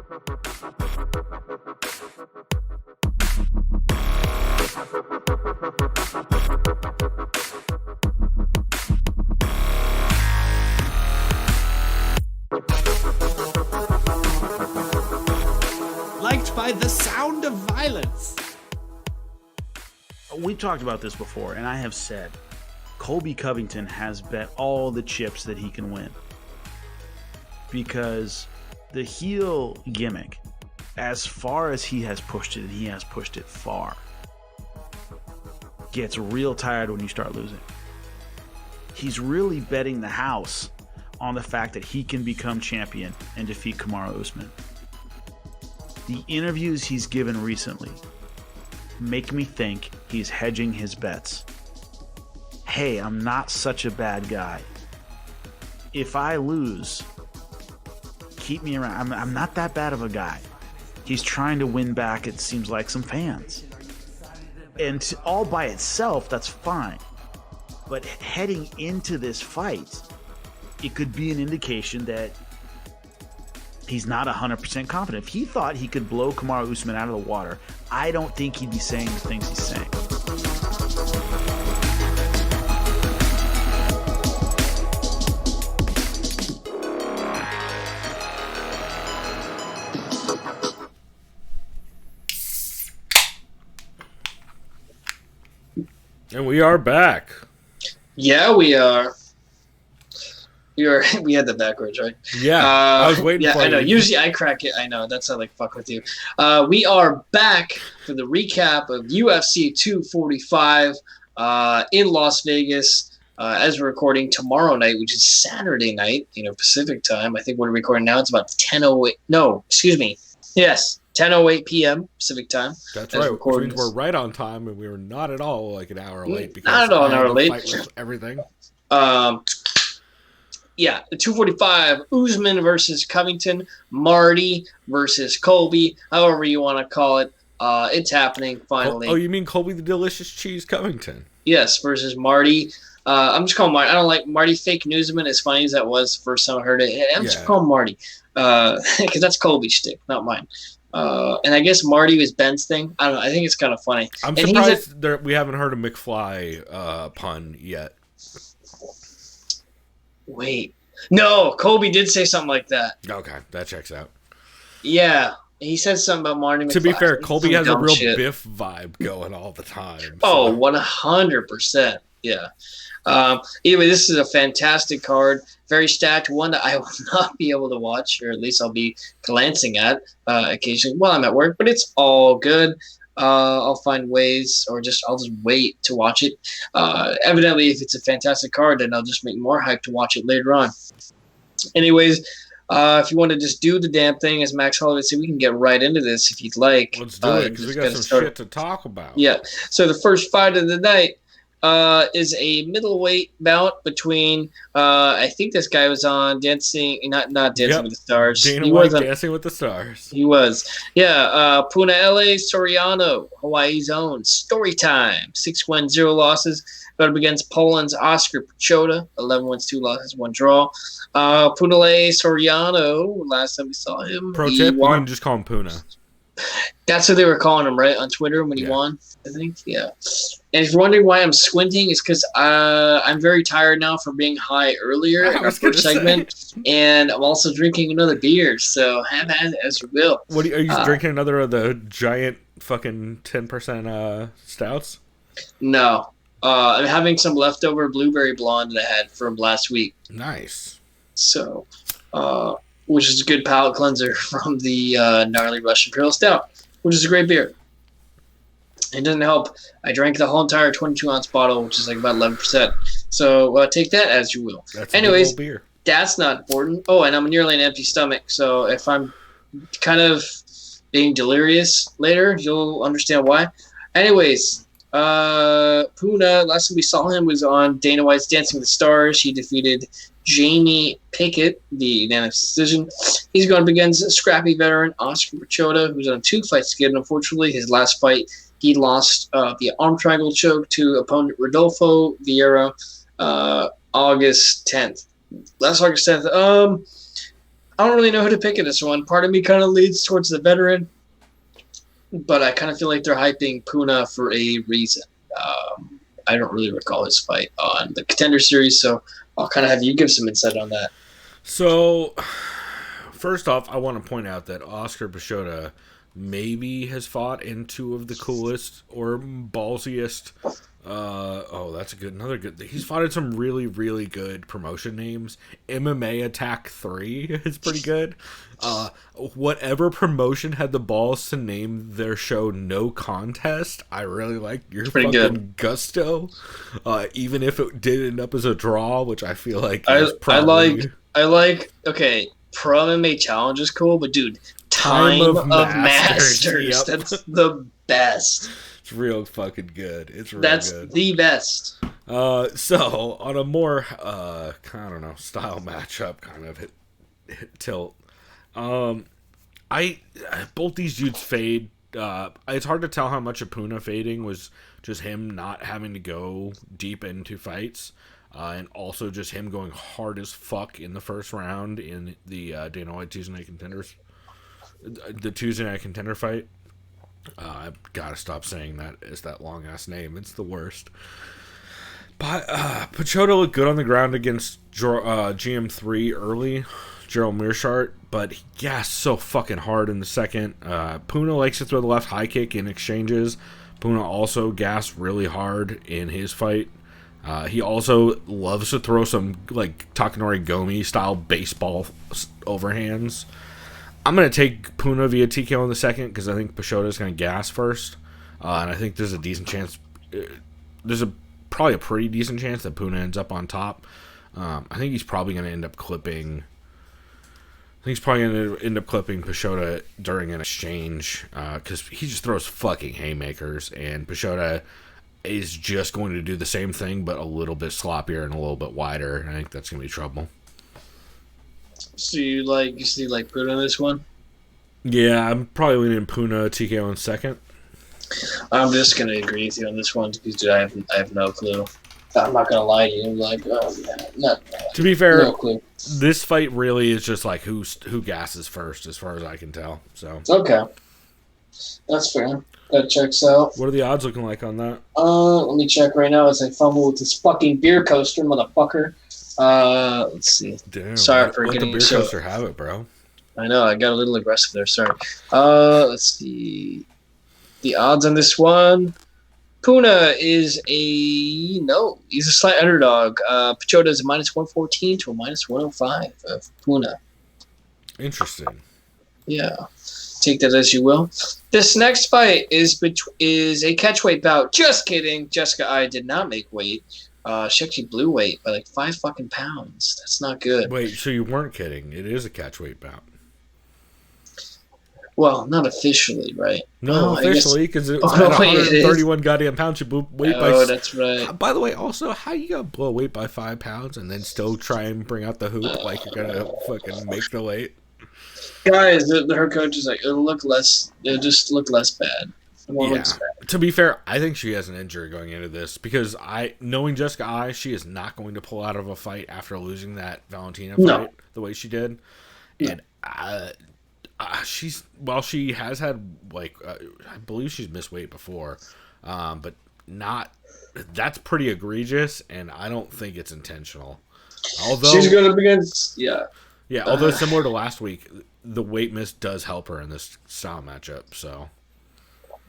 Liked by the sound of violence. We've talked about this before, and I have said Colby Covington has bet all the chips that he can win. Because the heel gimmick, as far as he has pushed it, and he has pushed it far, gets real tired when you start losing. He's really betting the house on the fact that he can become champion and defeat Kamaru Usman. The interviews he's given recently make me think he's hedging his bets. Hey, I'm not such a bad guy. If I lose, keep me around. I'm not that bad of a guy. He's trying to win back, it seems like, some fans. And all by itself, that's fine. But heading into this fight, it could be an indication that he's not 100% confident. If he thought he could blow Kamaru Usman out of the water, I don't think he'd be saying the things he's saying. And we are back. Yeah, we are. We had that backwards, right? Yeah, I was waiting for I know. you. Usually I crack it. I know. That's how I like fuck with you. We are back for the recap of UFC 245 in Las Vegas as we're recording tomorrow night, which is Saturday night, Pacific time. I think we're recording now. It's about 10:08. No, excuse me. Yes, 10:08 p.m. Pacific time. That's right. Which means we're right on time, and we were not at all like an hour late. Because not at all an hour late. Fight with everything. Yeah, the 245, Usman versus Covington, Marty versus Colby, however you want to call it. It's happening finally. Oh, you mean Colby the Delicious Cheese Covington? Yes, versus Marty. I'm just calling Marty. I don't like Marty Fake Newsman, as funny as that was the first time I heard it. I'm just calling Marty because that's Colby's shtick, not mine. And I guess Marty was Ben's thing. I don't know. I think it's kind of funny. I'm surprised we haven't heard a McFly pun yet. Wait. No, Colby did say something like that. Okay, that checks out. Yeah, he said something about Marty McFly. To be fair, Colby has a real shit. Biff vibe going all the time. So. Oh, 100%. Yeah. Anyway, this is a fantastic card. Very stacked. One that I will not be able to watch, or at least I'll be glancing at occasionally while I'm at work, but it's all good. I'll find ways, or I'll just wait to watch it. Evidently, if it's a fantastic card, then I'll just make more hype to watch it later on. Anyways, if you want to just do the damn thing, as Max Holloway said, we can get right into this if you'd like. Let's do it, because we got some shit to talk about. Yeah. So the first fight of the night is a middleweight bout between I think this guy was on Dancing, not Dancing with the Stars. Dana White Dancing with the Stars. He was. Yeah, Puna L.A. Soriano, Hawaii's own. Story time. 6 wins, 0 losses. Got up against Poland's Oscar Pichota. 11 wins, 2 losses, 1 draw. Puna L.A. Soriano, last time we saw him. Pro tip, you can just call him Puna. That's what they were calling him, right, on Twitter when he won, I think. Yeah. And if you're wondering why I'm squinting, it's because I'm very tired now from being high earlier in our first segment, and I'm also drinking another beer, so have at it as you will. What are you drinking another of the giant fucking 10% stouts? No. I'm having some leftover blueberry blonde that I had from last week. Nice. So, which is a good palate cleanser from the Gnarly Russian Imperial Stout, which is a great beer. It doesn't help. I drank the whole entire 22-ounce bottle, which is like about 11%. So take that as you will. Anyways, beer. That's not important. Oh, and I'm nearly an empty stomach, so if I'm kind of being delirious later, you'll understand why. Anyways, Puna, last time we saw him was on Dana White's Dancing with the Stars. He defeated Jamie Pickett, the unanimous decision. He's going up against scrappy veteran Oscar Pichota, who's on 2 fights to get. Unfortunately, his last fight, he lost via arm triangle choke to opponent Rodolfo Vieira August 10th. Last August 10th. I don't really know who to pick in this one. Part of me kind of leads towards the veteran, but I kind of feel like they're hyping Puna for a reason. I don't really recall his fight on the Contender Series, so I'll kind of have you give some insight on that. So, first off, I want to point out that Oscar Pichota maybe has fought in two of the coolest or ballsiest. That's another good. He's fought in some really, really good promotion names. MMA Attack 3 is pretty good. Whatever promotion had the balls to name their show No Contest, I really like your fucking good. gusto. Even if it did end up as a draw, which I feel like I like. Okay, Pro MMA Challenge is cool, but dude, Time of Masters. Yep. That's the best. It's real fucking good. It's real That's good. the best. So on a more I don't know, style matchup kind of hit tilt. I both these dudes fade. It's hard to tell how much of Puna fading was just him not having to go deep into fights, and also just him going hard as fuck in the first round in the Dana White Tuesday Night Contenders, the Tuesday Night Contender fight. I've got to stop saying that. It's that long ass name. It's the worst. But Pichota looked good on the ground against GM3 early, Gerald Mearshart, but he gassed so fucking hard in the second. Puna likes to throw the left high kick in exchanges. Puna also gassed really hard in his fight. He also loves to throw some like Takanori Gomi style baseball overhands. I'm going to take Puna via TKO in the second because I think Pichota is going to gas first. And I think there's a decent chance. There's probably a pretty decent chance that Puna ends up on top. I think he's probably going to end up clipping. Pichota during an exchange because he just throws fucking haymakers, and Pichota is just going to do the same thing but a little bit sloppier and a little bit wider. I think that's going to be trouble. So you like Puna in this one? Yeah, I'm probably leaning Puna TKO in second. I'm just gonna agree with you on this one because dude, I have no clue. I'm not gonna lie to you. Like, to be fair, no clue. This fight really is just like who gasses first, as far as I can tell. So okay, that's fair. That checks out. What are the odds looking like on that? Let me check right now as I fumble with this fucking beer coaster, motherfucker. Let's see. Damn, sorry for let getting the beer coaster have it, bro. I know I got a little aggressive there. Sorry. Let's see. The odds on this one. Puna is he's a slight underdog. Pichota is a -114 to a -105 of Puna. Interesting. Yeah. Take that as you will. This next fight is a catchweight bout. Just kidding. Jessica I did not make weight. She actually blew weight by like 5 fucking pounds. That's not good. Wait, so you weren't kidding? It is a catchweight bout. Well, not officially, right? No, officially, because it was at 131 goddamn pounds. You blew weight by. Oh, that's right. By the way, also, how you gonna blow weight by 5 pounds and then still try and bring out the hoop like you're gonna fucking make the weight? Guys, her coach is like, it'll just look less bad. Yeah. To be fair, I think she has an injury going into this because knowing Jessica she is not going to pull out of a fight after losing that Valentina fight the way she did. And she has had I believe she's missed weight before, but not. That's pretty egregious, and I don't think it's intentional. Although she's going to begin, although similar to last week, the weight miss does help her in this style matchup. So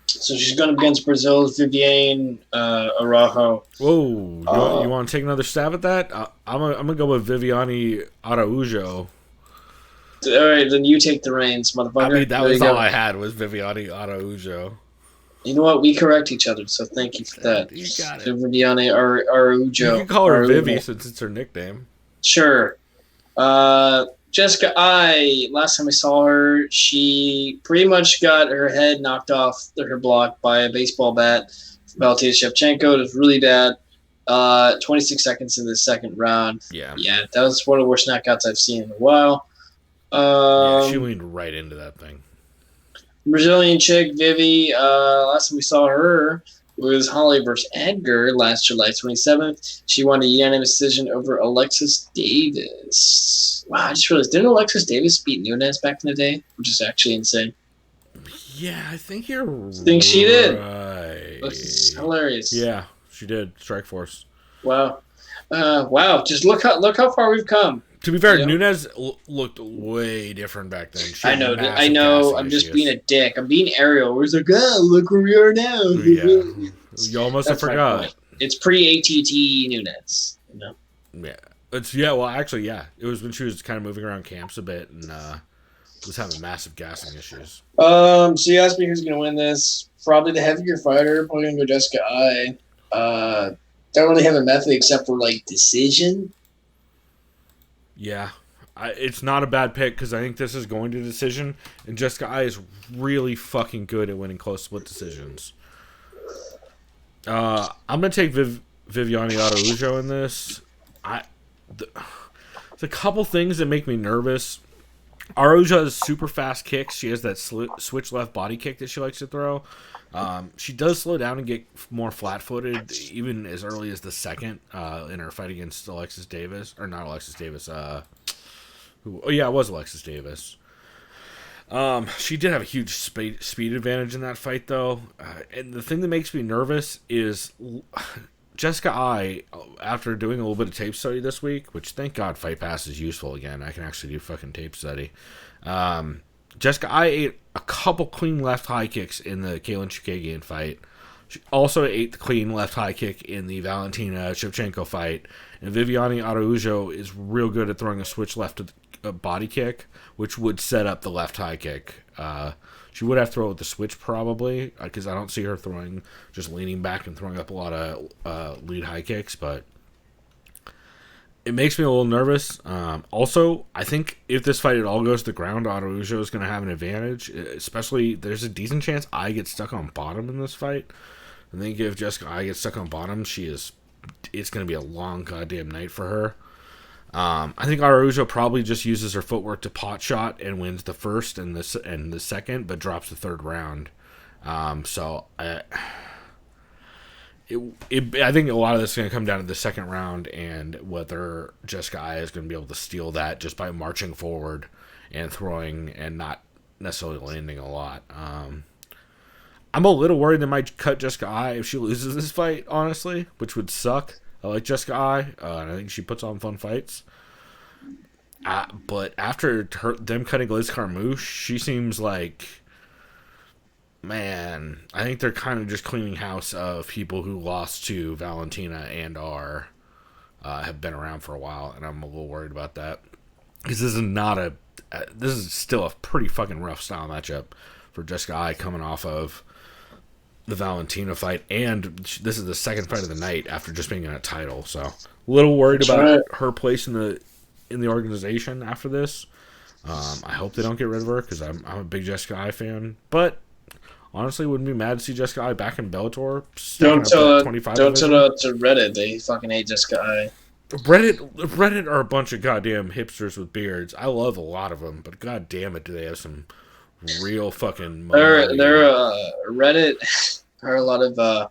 she's going up against Brazil's Viviane Araujo. Whoa! You want to take another stab at that? I'm gonna go with Viviane Araujo. All right, then you take the reins, motherfucker. I mean, that was all I had was Viviane Araujo. You know what? We correct each other, so thank you for that. You got it. Viviane Araujo. You can call her Vivi since it's her nickname. Sure. Jessica last time I saw her, she pretty much got her head knocked off her block by a baseball bat. Valentina Shevchenko. It was really bad. 26 seconds in the second round. Yeah, that was one of the worst knockouts I've seen in a while. She leaned right into that thing. Brazilian chick, Vivi, last time we saw her, was Holly versus Edgar last July 27th. She won a unanimous decision over Alexis Davis. Wow, I just realized, didn't Alexis Davis beat Nunes back in the day? Which is actually insane. Yeah, I think you're right. I think she did. That's hilarious. Yeah, she did. Strikeforce. Wow. Wow. Just look how far we've come. To be fair, Nunes looked way different back then. I know. I'm just being a dick. I'm being Ariel. Where's like, look where we are now. Yeah. You almost have forgot. It's pre-ATT Nunes. You know? Yeah. Well, actually, yeah. It was when she was kind of moving around camps a bit and was having massive gassing issues. So you asked me who's going to win this. Probably the heavier fighter. Probably going to go Jessica I. Don't really have a method except for, like, decision. Yeah. It's not a bad pick because I think this is going to decision. And Jessica I is really fucking good at winning close split decisions. I'm going to take Viviane Araujo in this. There's a couple things that make me nervous. Araujo has super fast kicks. She has that switch left body kick that she likes to throw. She does slow down and get more flat-footed, even as early as the second in her fight against Alexis Davis. Or not Alexis Davis. It was Alexis Davis. She did have a huge speed advantage in that fight, though. And the thing that makes me nervous is Jessica I, after doing a little bit of tape study this week, which thank God Fight Pass is useful again. I can actually do fucking tape study. Jessica I ate a couple clean left high kicks in the Katlyn Chookagian fight. She also ate the clean left high kick in the Valentina Shevchenko fight. And Viviane Araujo is real good at throwing a switch left body kick, which would set up the left high kick. She would have to throw it with the switch probably, because I don't see her throwing, just leaning back and throwing up a lot of lead high kicks, but it makes me a little nervous. Also, I think if this fight at all goes to the ground, Araujo is going to have an advantage, especially there's a decent chance I get stuck on bottom in this fight. I think if Jessica I gets stuck on bottom, it's going to be a long goddamn night for her. I think Araujo probably just uses her footwork to pot shot and wins the first and the second, but drops the third round. I think a lot of this is going to come down to the second round and whether Jessica I is going to be able to steal that just by marching forward and throwing and not necessarily landing a lot. I'm a little worried they might cut Jessica I if she loses this fight, honestly, which would suck. I like Jessica I, and I think she puts on fun fights. But after them cutting Liz Carmouche, she seems like, man, I think they're kind of just cleaning house of people who lost to Valentina and have been around for a while, and I'm a little worried about that. Because this is still a pretty fucking rough style matchup for Jessica I coming off of the Valentina fight, and this is the second fight of the night after just being in a title, so a little worried about her place in the organization after this. I hope they don't get rid of her because I'm a big Jessica I fan, but honestly wouldn't be mad to see Jessica I back in Bellator. Don't tell it to Reddit. They fucking hate Jessica I. Reddit are a bunch of goddamn hipsters with beards. I love a lot of them, but god damn it, do they have some real fucking Reddit are a lot of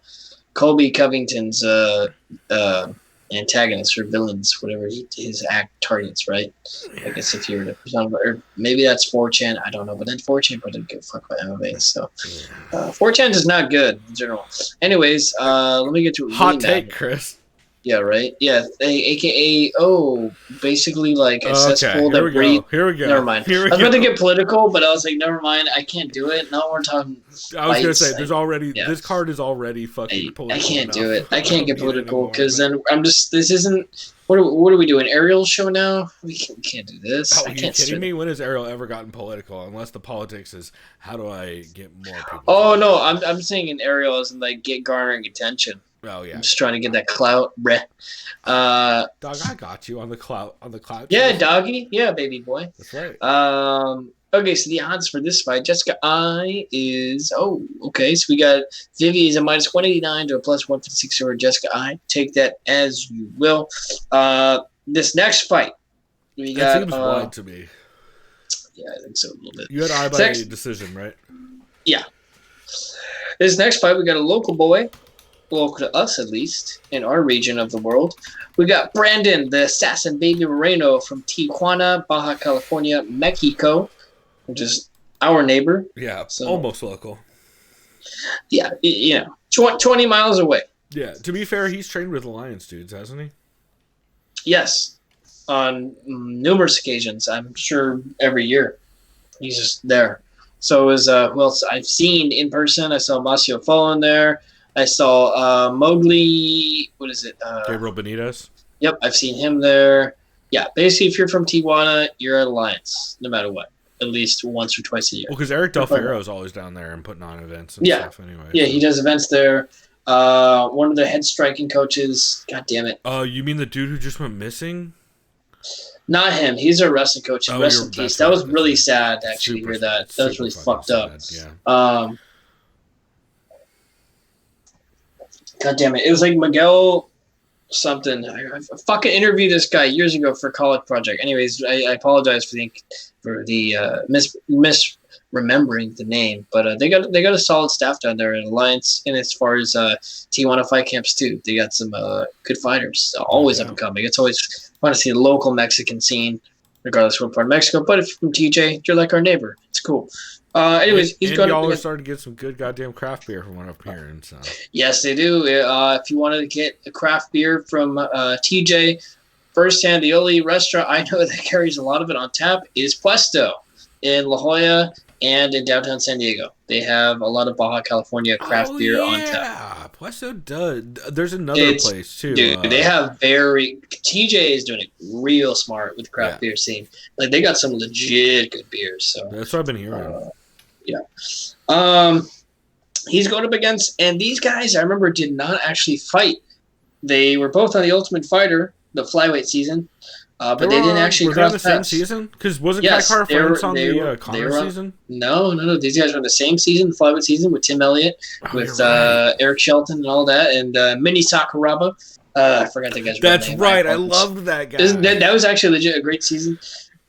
Colby Covington's antagonists or villains, whatever his act targets, right? I guess if you're or maybe that's 4chan, I don't know, but then 4chan doesn't give a fuck about MMA, so 4chan is not good in general. Anyways, let me get to hot take, Chris. Yeah, right. Yeah, AKA basically like a cesspool that breeds. Here we go. Never mind. I was about to get political, but I was like, never mind. I can't do it. No, we're talking. I was gonna say, there's already this card is already fucking political. I can't do it. I can't get political because then I'm just. This isn't. What are we doing? Ariel's show now? We can't do this. Oh, are you kidding me? When has Ariel ever gotten political? Unless the politics is how do I get more people? Oh no, I'm saying in Ariel as in like garnering attention. Oh yeah, I'm just trying to get that clout, bruh. Dog, I got you on the clout. Yeah, doggy. Yeah, baby boy. That's right. Okay, so the odds for this fight, Jessica I is okay. So we got Vivi is a -189 to a +156 over Jessica I. Take that as you will. This next fight, we got. That seems wide to me. Yeah, I think so a little bit. You had by decision, right? Yeah. This next fight, we got a local boy local to us at least, in our region of the world. We got Brandon, the Assassin Baby Moreno from Tijuana, Baja California, Mexico, which is our neighbor. Yeah, So, almost local. Yeah, 20 miles away. Yeah, to be fair, he's trained with Alliance dudes, hasn't he? Yes, on numerous occasions. I'm sure every year he's just there. So is who else I've seen in person? I saw Masio Fallen there. I saw Mowgli. What is it? Gabriel Benitez. Yep, I've seen him there. Yeah, basically, if you're from Tijuana, you're at Alliance, no matter what. At least once or twice a year. Well, because Eric Del Fierro is always down there and putting on events and stuff anyway. Yeah, he does events there. One of the head striking coaches, god damn it. Oh, you mean the dude who just went missing? Not him. He's a wrestling coach. Rest in peace. That was really sad, actually, to hear that. That was really fucked up. Yeah. God damn it. It was like Miguel something. I fucking interviewed this guy years ago for a college project. Anyways, I apologize for the misremembering the name, but they got a solid staff down there in Alliance, and as far as Tijuana fight camps too, they got some good fighters. Always up and coming. It's always fun to see the local Mexican scene, regardless of what part of Mexico. But if you're from TJ, you're like our neighbor. It's cool. Anyways, he's going. Y'all are starting to get some good goddamn craft beer from what I'm hearing. So. Yes, they do. If you wanted to get a craft beer from TJ firsthand, the only restaurant I know that carries a lot of it on tap is Puesto in La Jolla and in downtown San Diego. They have a lot of Baja California craft beer on tap. Yeah, Puesto does. There's another place too. Dude, they have TJ is doing it real smart with craft beer scene. Like they got some legit good beers. So that's what I've been hearing. He's going up against, and these guys I remember did not actually fight. They were both on the Ultimate Fighter, the flyweight season, but they didn't actually cross paths. Were they on the same season? Because wasn't Kai France on the Connor season? No. These guys were on the same season, the flyweight season, with Tim Elliott, with Eric Shelton and all that, and Mini Sakuraba. I forgot the guy's name. That's right. I loved that guy. That was actually legit a great season.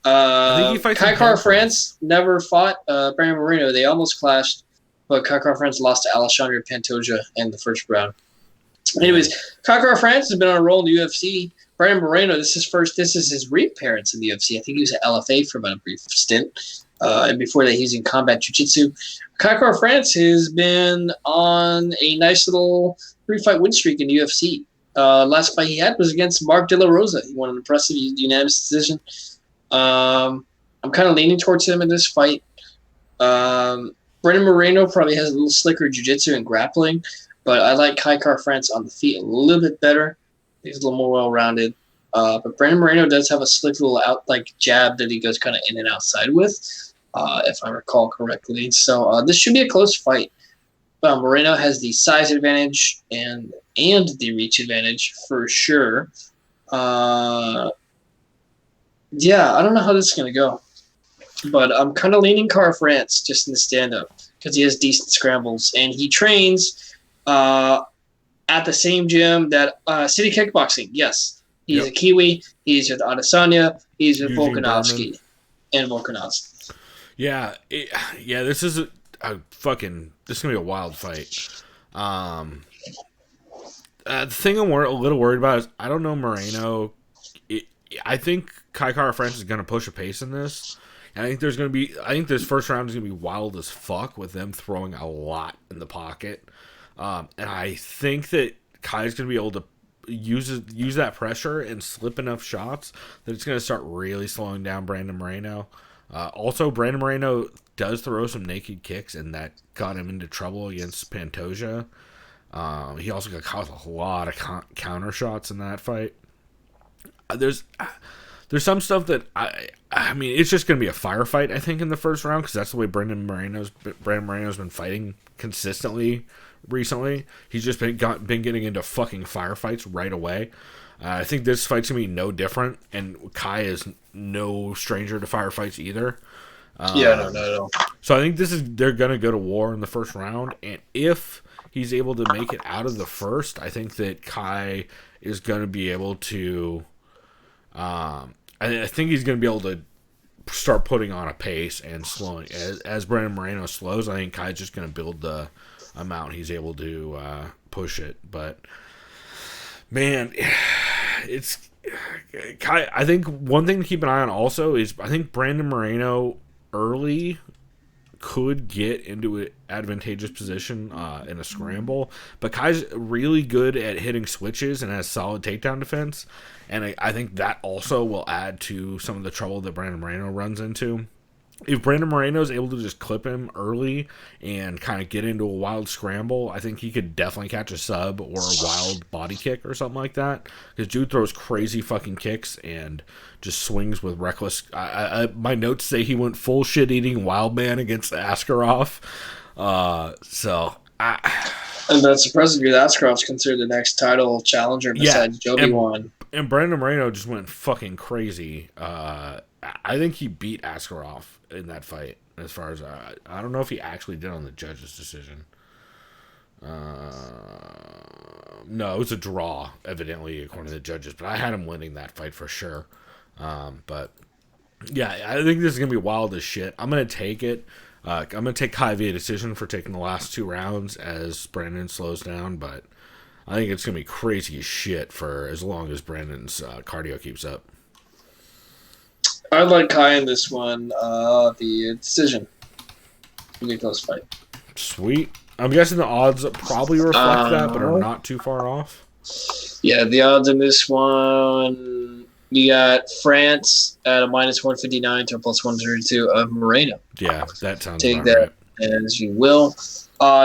I think he fights Kai France never fought Brandon Moreno. They almost clashed, but Kai France lost to Alexandre Pantoja in the first round. Anyways, Kai France has been on a roll in the UFC. Brandon Moreno, this is his reappearance in the UFC. I think he was at LFA for about a brief stint. And before that, he's in combat jiu-jitsu. Kai France has been on a nice little 3-fight win streak in the UFC. Last fight he had was against Mark De La Rosa. He won an impressive unanimous decision. I'm kind of leaning towards him in this fight. Brendan Moreno probably has a little slicker jiu-jitsu and grappling, but I like Kai France on the feet a little bit better. He's a little more well-rounded. But Brendan Moreno does have a slick little jab that he goes kind of in and outside with, if I recall correctly. So this should be a close fight. Moreno has the size advantage and the reach advantage for sure. Yeah, I don't know how this is going to go. But I'm kind of leaning Kai France just in the stand-up because he has decent scrambles. And he trains at the same gym that City Kickboxing. Yes, he's a Kiwi. He's with Adesanya. He's with Volkanovski and Volkanovski. Yeah, this is this is going to be a wild fight. The thing I'm a little worried about is I don't know Moreno. I think Kai France is going to push a pace in this. And I think this first round is going to be wild as fuck with them throwing a lot in the pocket. And I think that Kai's going to be able to use that pressure and slip enough shots that it's going to start really slowing down Brandon Moreno. Also, Brandon Moreno does throw some naked kicks, and that got him into trouble against Pantoja. He also got caught with a lot of counter shots in that fight. There's some stuff that I mean, it's just going to be a firefight, I think, in the first round because that's the way Brandon Moreno's been fighting consistently recently. He's just been getting into fucking firefights right away. I think this fight's going to be no different, and Kai is no stranger to firefights either. No. So I think they're going to go to war in the first round, and if he's able to make it out of the first, I think that Kai is going to be able to I think he's going to be able to start putting on a pace and slowing. As Brandon Moreno slows, I think Kai's just going to build the amount he's able to push it. But man, I think one thing to keep an eye on also is I think Brandon Moreno early could get into an advantageous position in a scramble, but Kai's really good at hitting switches and has solid takedown defense, and I think that also will add to some of the trouble that Brandon Moreno runs into. If Brandon Moreno is able to just clip him early and kind of get into a wild scramble, I think he could definitely catch a sub or a wild body kick or something like that. Because dude throws crazy fucking kicks and just swings with reckless... my notes say he went full shit-eating wild man against Askarov. And that's impressive. Askarov's considered the next title challenger besides Joby Wan. And Brandon Moreno just went fucking crazy. I think he beat Askarov in that fight. As far as I don't know if he actually did on the judges' decision. No, it was a draw, evidently, according to the judges. But I had him winning that fight for sure. But yeah, I think this is gonna be wild as shit. I'm gonna take it. I'm gonna take Kai via decision for taking the last 2 rounds as Brandon slows down. But I think it's gonna be crazy as shit for as long as Brandon's cardio keeps up. I'd like Kai in this one. The decision. Really close fight. Sweet. I'm guessing the odds probably reflect that, but are not too far off. Yeah, the odds in this one, you got France at a -159 to a +132 of Moreno. Yeah, that sounds Take about that right. as you will.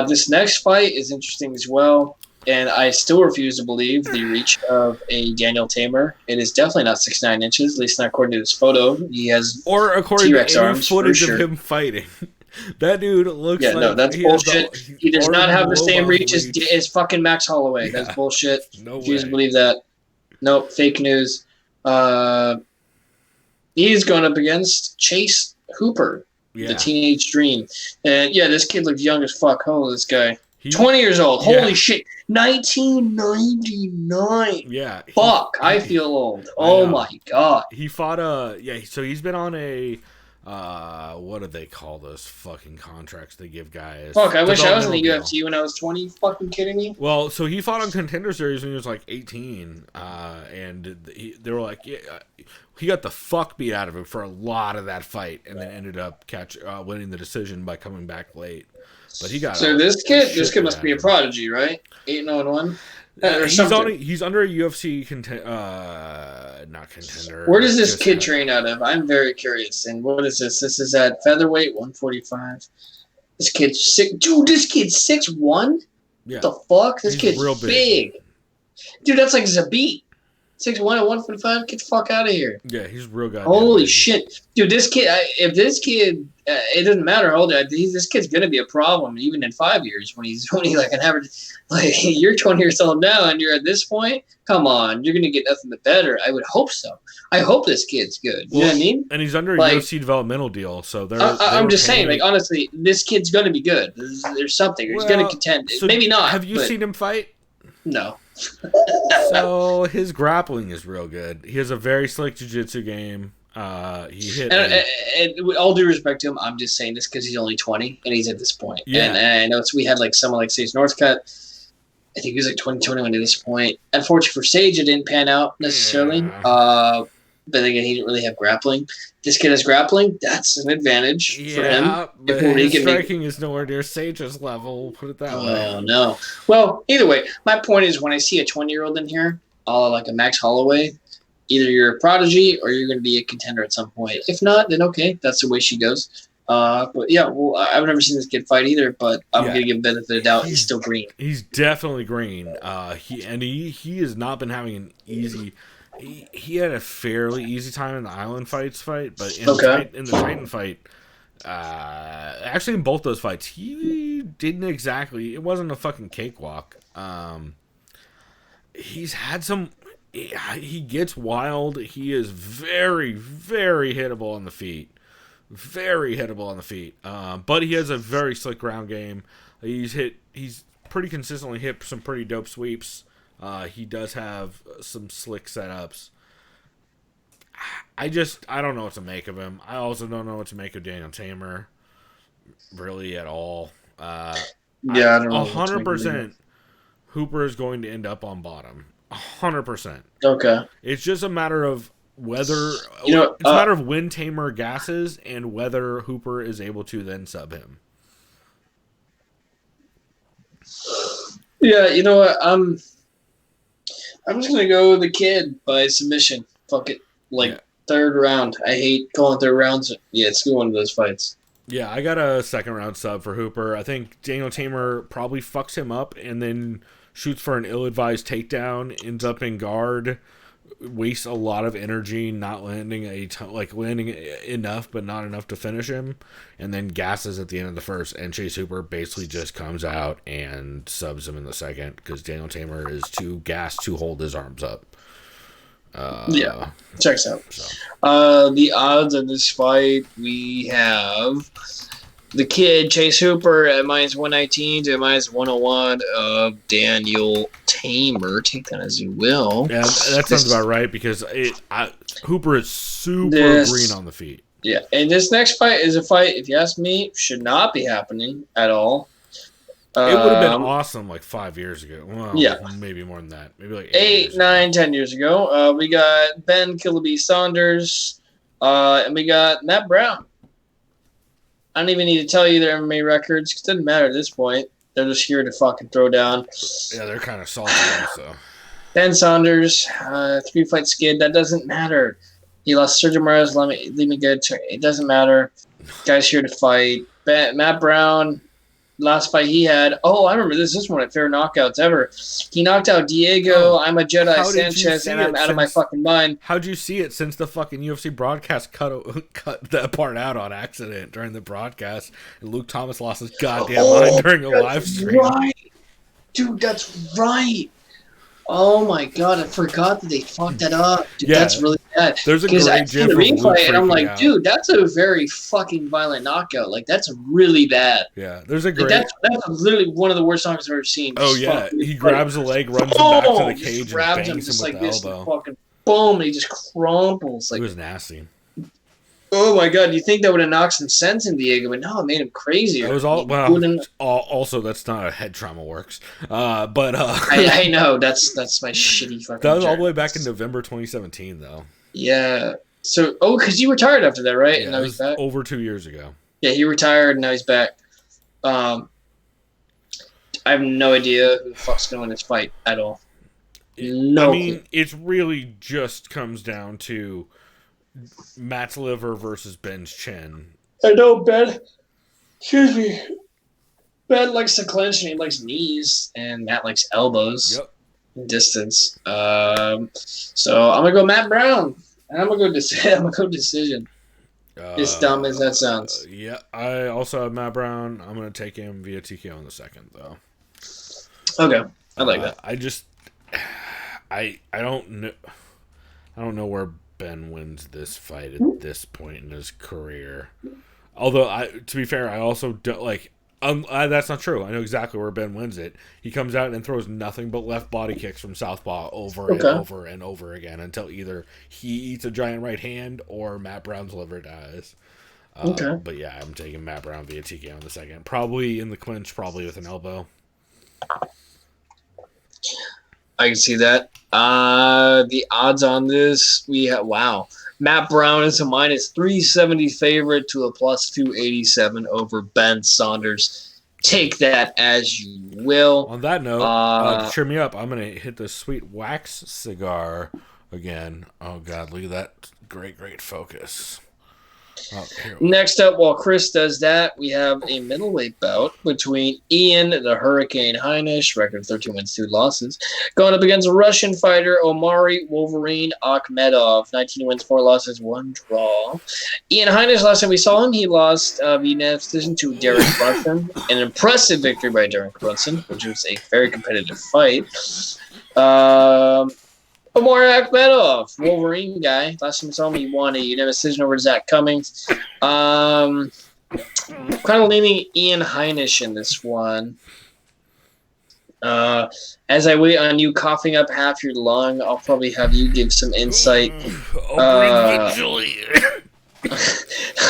This next fight is interesting as well, and I still refuse to believe the reach of a Daniel Tamer. It is definitely not 6'9" inches, at least not according to this photo. He has or according T-Rex to any arms, footage for sure. of him fighting. That dude looks like... no, that's bullshit. He does not have the same reach as fucking Max Holloway. Yeah. That's bullshit. No Refuse to way. believe that. Nope, fake news. He's going up against Chase Hooper, the Teenage Dream. And yeah, this kid looks young as fuck. Holy, this guy. 20 years old. Holy shit. 1999. Yeah. Fuck, I feel old. Oh my god. He fought so he's been on a what do they call those fucking contracts they give guys? Fuck, I wish I was in the deal. UFC when I was 20. You fucking kidding me? Well, so he fought on Contender Series when he was like 18, and they were like, he got the fuck beat out of him for a lot of that fight, and then ended up winning the decision by coming back late. But he got this kid must be a prodigy, right? 8-0-1. He's under a UFC not contender. Where does this kid train out of? I'm very curious. And what is this? This is at featherweight 145. This kid's sick. Dude, this kid's 6'1"? Yeah. What the fuck? This kid's real big. Dude, that's like Zabit. 6'1" at 145? Get the fuck out of here. Yeah, he's real goddamn Holy big. shit. Dude, this kid, if this kid, it doesn't matter how old this kid's going to be a problem even in 5 years when he's only like an average. Like, you're 20 years old now and you're at this point? Come on, you're going to get nothing but better. I would hope so. I hope this kid's good. You know what I mean? And he's under a UFC developmental deal, so I'm just saying, like, honestly, this kid's going to be good. There's something. He's going to contend. So maybe not. Have you seen him fight? No. So his grappling is real good. He has a very slick jiu-jitsu game. He hit. And with all due respect to him, I'm just saying this because he's only 20 and he's at this point. Yeah. And I know we had like someone like Sage Northcutt. I think he was like 2021 at this point. Unfortunately for Sage, it didn't pan out necessarily. Yeah. But again, he didn't really have grappling. This kid has grappling. That's an advantage for him. But his striking is nowhere near Sage's level. Put it that way. Oh, no. Well, either way, my point is when I see a 20-year-old in here, like a Max Holloway, either you're a prodigy or you're going to be a contender at some point. If not, then okay, that's the way she goes. But yeah, well, I've never seen this kid fight either, but I'm going to give him benefit of the doubt. He's still green. He's definitely green. He has not been having an easy... He had a fairly easy time in the Island fight, but in the Titan fight, actually in both those fights, he didn't exactly. It wasn't a fucking cakewalk. He's had some. He gets wild. He is very, very hittable on the feet. Very hittable on the feet. But he has a very slick ground game. He's pretty consistently hit some pretty dope sweeps. He does have some slick setups. I don't know what to make of him. I also don't know what to make of Daniel Tamer, really at all. Yeah, I don't know. 100% Hooper is going to end up on bottom. 100%. Okay. It's just a matter of whether it's a matter of when Tamer gasses and whether Hooper is able to then sub him. Yeah, you know what? I'm just gonna go with the kid by submission. Fuck it. Third round. I hate calling third rounds. Yeah, it's one of those fights. Yeah, I got a second round sub for Hooper. I think Daniel Tamer probably fucks him up and then shoots for an ill-advised takedown, ends up in guard, wastes a lot of energy, not landing landing enough, but not enough to finish him, and then gasses at the end of the first. And Chase Hooper basically just comes out and subs him in the second because Daniel Tamer is too gassed to hold his arms up. Yeah, checks out. So. The odds of this fight, we have the kid Chase Hooper at -119 to -101 of Daniel Tamer. Take that as you will. Yeah, that sounds about right because Hooper is super green on the feet. Yeah, and this next fight is a fight, if you ask me, should not be happening at all. It would have been awesome 5 years ago. Well, yeah. Maybe more than that. Maybe 8, 9, 10 years ago. We got Ben Killaby Saunders, and we got Matt Brown. I don't even need to tell you their MMA records because it doesn't matter at this point. They're just here to fucking throw down. Yeah, they're kind of salty also. Ben Saunders, 3-fight skid. That doesn't matter. He lost Sergio Morales, leave me good. It doesn't matter. Guy's here to fight. Matt Brown. Last fight he had. Oh, I remember this. This is one of my favorite knockouts ever. He knocked out Diego. I'm a Jedi Sanchez, and I'm out of my fucking mind. How'd you see it since the fucking UFC broadcast cut that part out on accident during the broadcast? And Luke Thomas lost his goddamn mind during a live stream. Right. Dude, that's right. Oh my god, I forgot that they fucked that up. Dude, yeah, that's really bad. There's a great gif of Luke replay, and I'm like, out. Dude, that's a very fucking violent knockout. That's really bad. Yeah, there's a great. That's literally one of the worst knocks I've ever seen. Oh yeah, he grabs the leg, runs him back to the cage, and bangs him with the elbow. Fucking boom, and he just crumples. It was nasty. Oh my god! You think that would have knocked some sense in Diego, but no, it made him crazier. It was also that's not how head trauma works. I know that's my shitty fucking. That was all the way back in November 2017, though. Yeah. So, because he retired after that, right? Yeah, and now he's back. Over 2 years ago. Yeah, he retired and now he's back. I have no idea who the fuck's going to win this fight at all. No. I mean, it really just comes down to Matt's liver versus Ben's chin. I know Ben. Excuse me. Ben likes to clinch and he likes knees, and Matt likes elbows. Yep. Distance. So I'm gonna go Matt Brown, and I'm gonna go decision. As dumb as that sounds. Yeah, I also have Matt Brown. I'm gonna take him via TKO in the second, though. Okay, I like that. I don't know where Ben wins this fight at this point in his career. Although, to be fair, I also don't like. That's not true. I know exactly where Ben wins it. He comes out and throws nothing but left body kicks from southpaw over and over and over again until either he eats a giant right hand or Matt Brown's liver dies. But yeah, I'm taking Matt Brown via TKO in the second. Probably in the clinch, probably with an elbow. I can see that. The odds on this, we have, Matt Brown is a -370 favorite to a +287 over Ben Saunders. Take that as you will. On that note, cheer me up. I'm going to hit the sweet wax cigar again. Oh, God, look at that. Great focus. Oh, next up, while Chris does that, we have a middleweight bout between Ian the Hurricane Heinisch, record 13 wins, 2 losses, going up against Russian fighter Omari Wolverine Akhmedov, 19 wins, 4 losses, 1 draw. Ian Heinisch, last time we saw him, he lost via decision to Derek Brunson, an impressive victory by Derek Brunson, which was a very competitive fight. Omar Akhmedov, Wolverine guy. Last time I saw him, he won a unanimous decision over Zach Cummings. Kind of leaning Ian Heinisch in this one. As I wait on you coughing up half your lung, I'll probably have you give some insight. I'll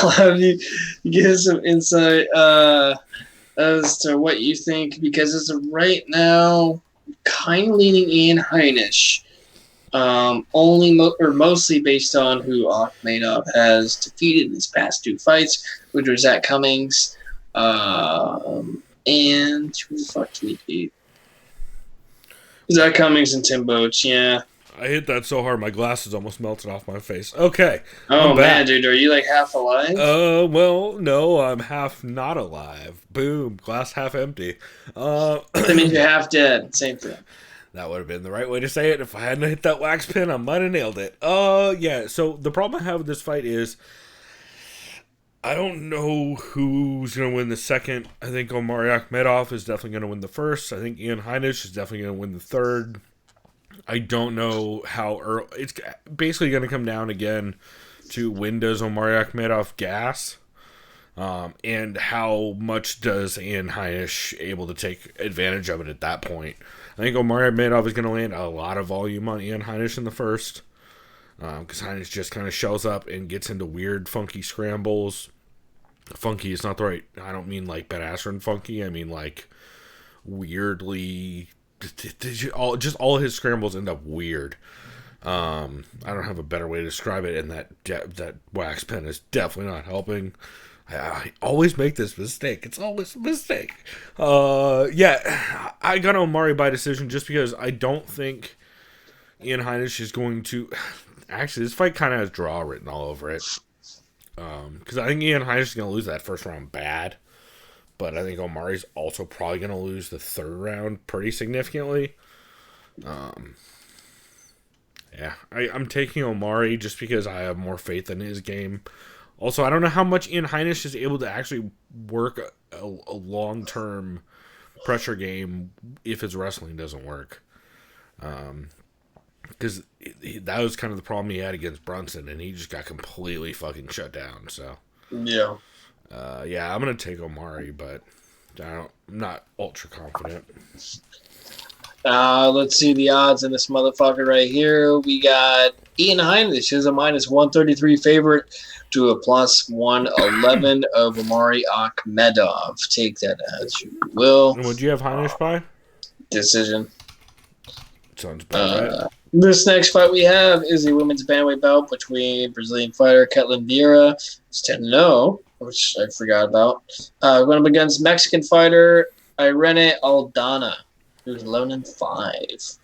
have you give some insight as to what you think, because as of right now, kind of leaning Ian Heinisch. Mostly based on who Akhmedov has defeated in his past 2 fights, which was Zach Cummings, and who the fuck did he beat? Zach Cummings and Tim Boach, yeah. I hit that so hard my glasses almost melted off my face. Okay. Oh I'm man, back. dude, are you like half alive? Well, no, I'm half not alive. Boom, glass half empty. That means you're half dead. Same thing. That would have been the right way to say it. If I hadn't hit that wax pin, I might have nailed it. Yeah, so the problem I have with this fight is I don't know who's going to win the second. I think Omari Akhmedov is definitely going to win the first. I think Ian Heinisch is definitely going to win the third. I don't know how early. It's basically going to come down again to when does Omari Akhmedov gas, and how much does Ian Heinisch able to take advantage of it at that point. I think Omari Akhmedov is going to land a lot of volume on Ian Heinisch in the first, because Heinisch just kind of shows up and gets into weird, funky scrambles. Funky is not the right. I don't mean like Ben Askren funky. I mean like weirdly. Just all his scrambles end up weird. I don't have a better way to describe it, and that wax pen is definitely not helping. I always make this mistake. It's always a mistake. Yeah, I got Omari by decision just because I don't think Ian Heinisch is going to. Actually, this fight kind of has draw written all over it. Because I think Ian Heinisch is going to lose that first round bad. But I think Omari's also probably going to lose the third round pretty significantly. Yeah, I'm taking Omari just because I have more faith in his game. Also, I don't know how much Ian Heinisch is able to actually work a long-term pressure game if his wrestling doesn't work. Because that was kind of the problem he had against Brunson, and he just got completely fucking shut down. So Yeah. Yeah, I'm going to take Omari, but I'm not ultra confident. Let's see the odds in this motherfucker right here. We got Ian Heinisch is a minus 133 favorite to a plus 111 of Omari Akhmedov. Take that as you will. And would you have Heinisch by? Decision. Sounds about right. This next fight we have is a women's bantamweight bout between Brazilian fighter Ketlin Vieira, who's 10-0, which I forgot about. Going up against Mexican fighter Irene Aldana, who's 11-5.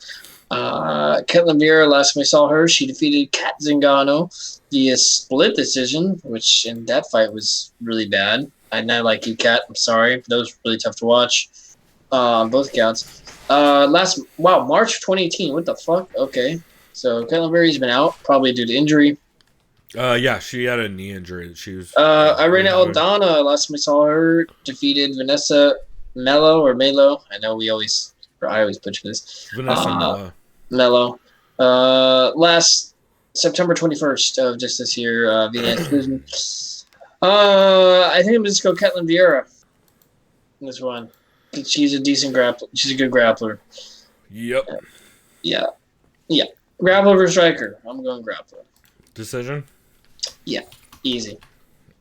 Ketlin Vieira, last time I saw her, she defeated Kat Zingano via split decision, which in that fight was really bad. I not like you, Kat. I'm sorry. That was really tough to watch. Both counts. March 2018. What the fuck? Okay. So Ketlin Vieira's been out, probably due to injury. Yeah, she had a knee injury that she was. Irene Aldana, last time I saw her, defeated Vanessa Melo. I know I always butcher this. Vanessa Melo. Last September 21st of just this year, via exclusion. I think I'm just going to go Ketlin Vieira in this one. She's a decent grappler. She's a good grappler. Yep. Yeah. Grappler versus striker. I'm going grappler. Decision? Yeah. Easy.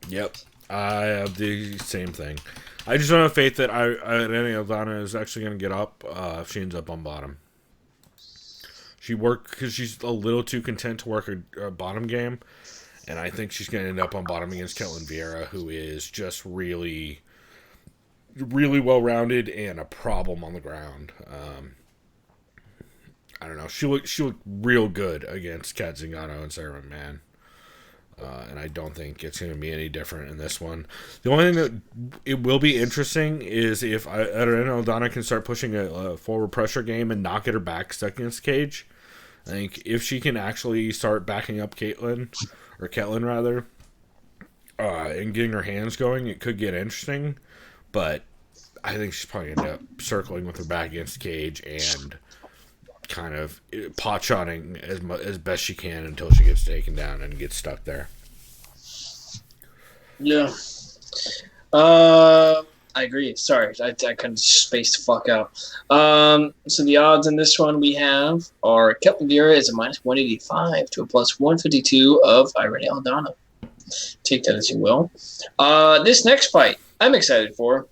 Yep. I have the same thing. I just don't have faith that Irene Aldana is actually going to get up if she ends up on bottom. She worked because she's a little too content to work a bottom game, and I think she's going to end up on bottom against Ketlin Vieira, who is just really, really well-rounded and a problem on the ground. I don't know. She looked real good against Kat Zingano and Sarah McMahon. And I don't think it's going to be any different in this one. The only thing that it will be interesting is if Irene Aldana can start pushing a forward pressure game and not get her back stuck against Cage. I think if she can actually start backing up Ketlin rather, and getting her hands going, it could get interesting. But I think she's probably going to end up circling with her back against Cage and kind of pot-shotting as best she can until she gets taken down and gets stuck there. Yeah. I agree. Sorry, I kind of spaced the fuck out. So the odds in this one we have are Ketlin Vieira is a minus 185 to a plus 152 of Irene Aldana. Take that as you will. This next fight I'm excited for.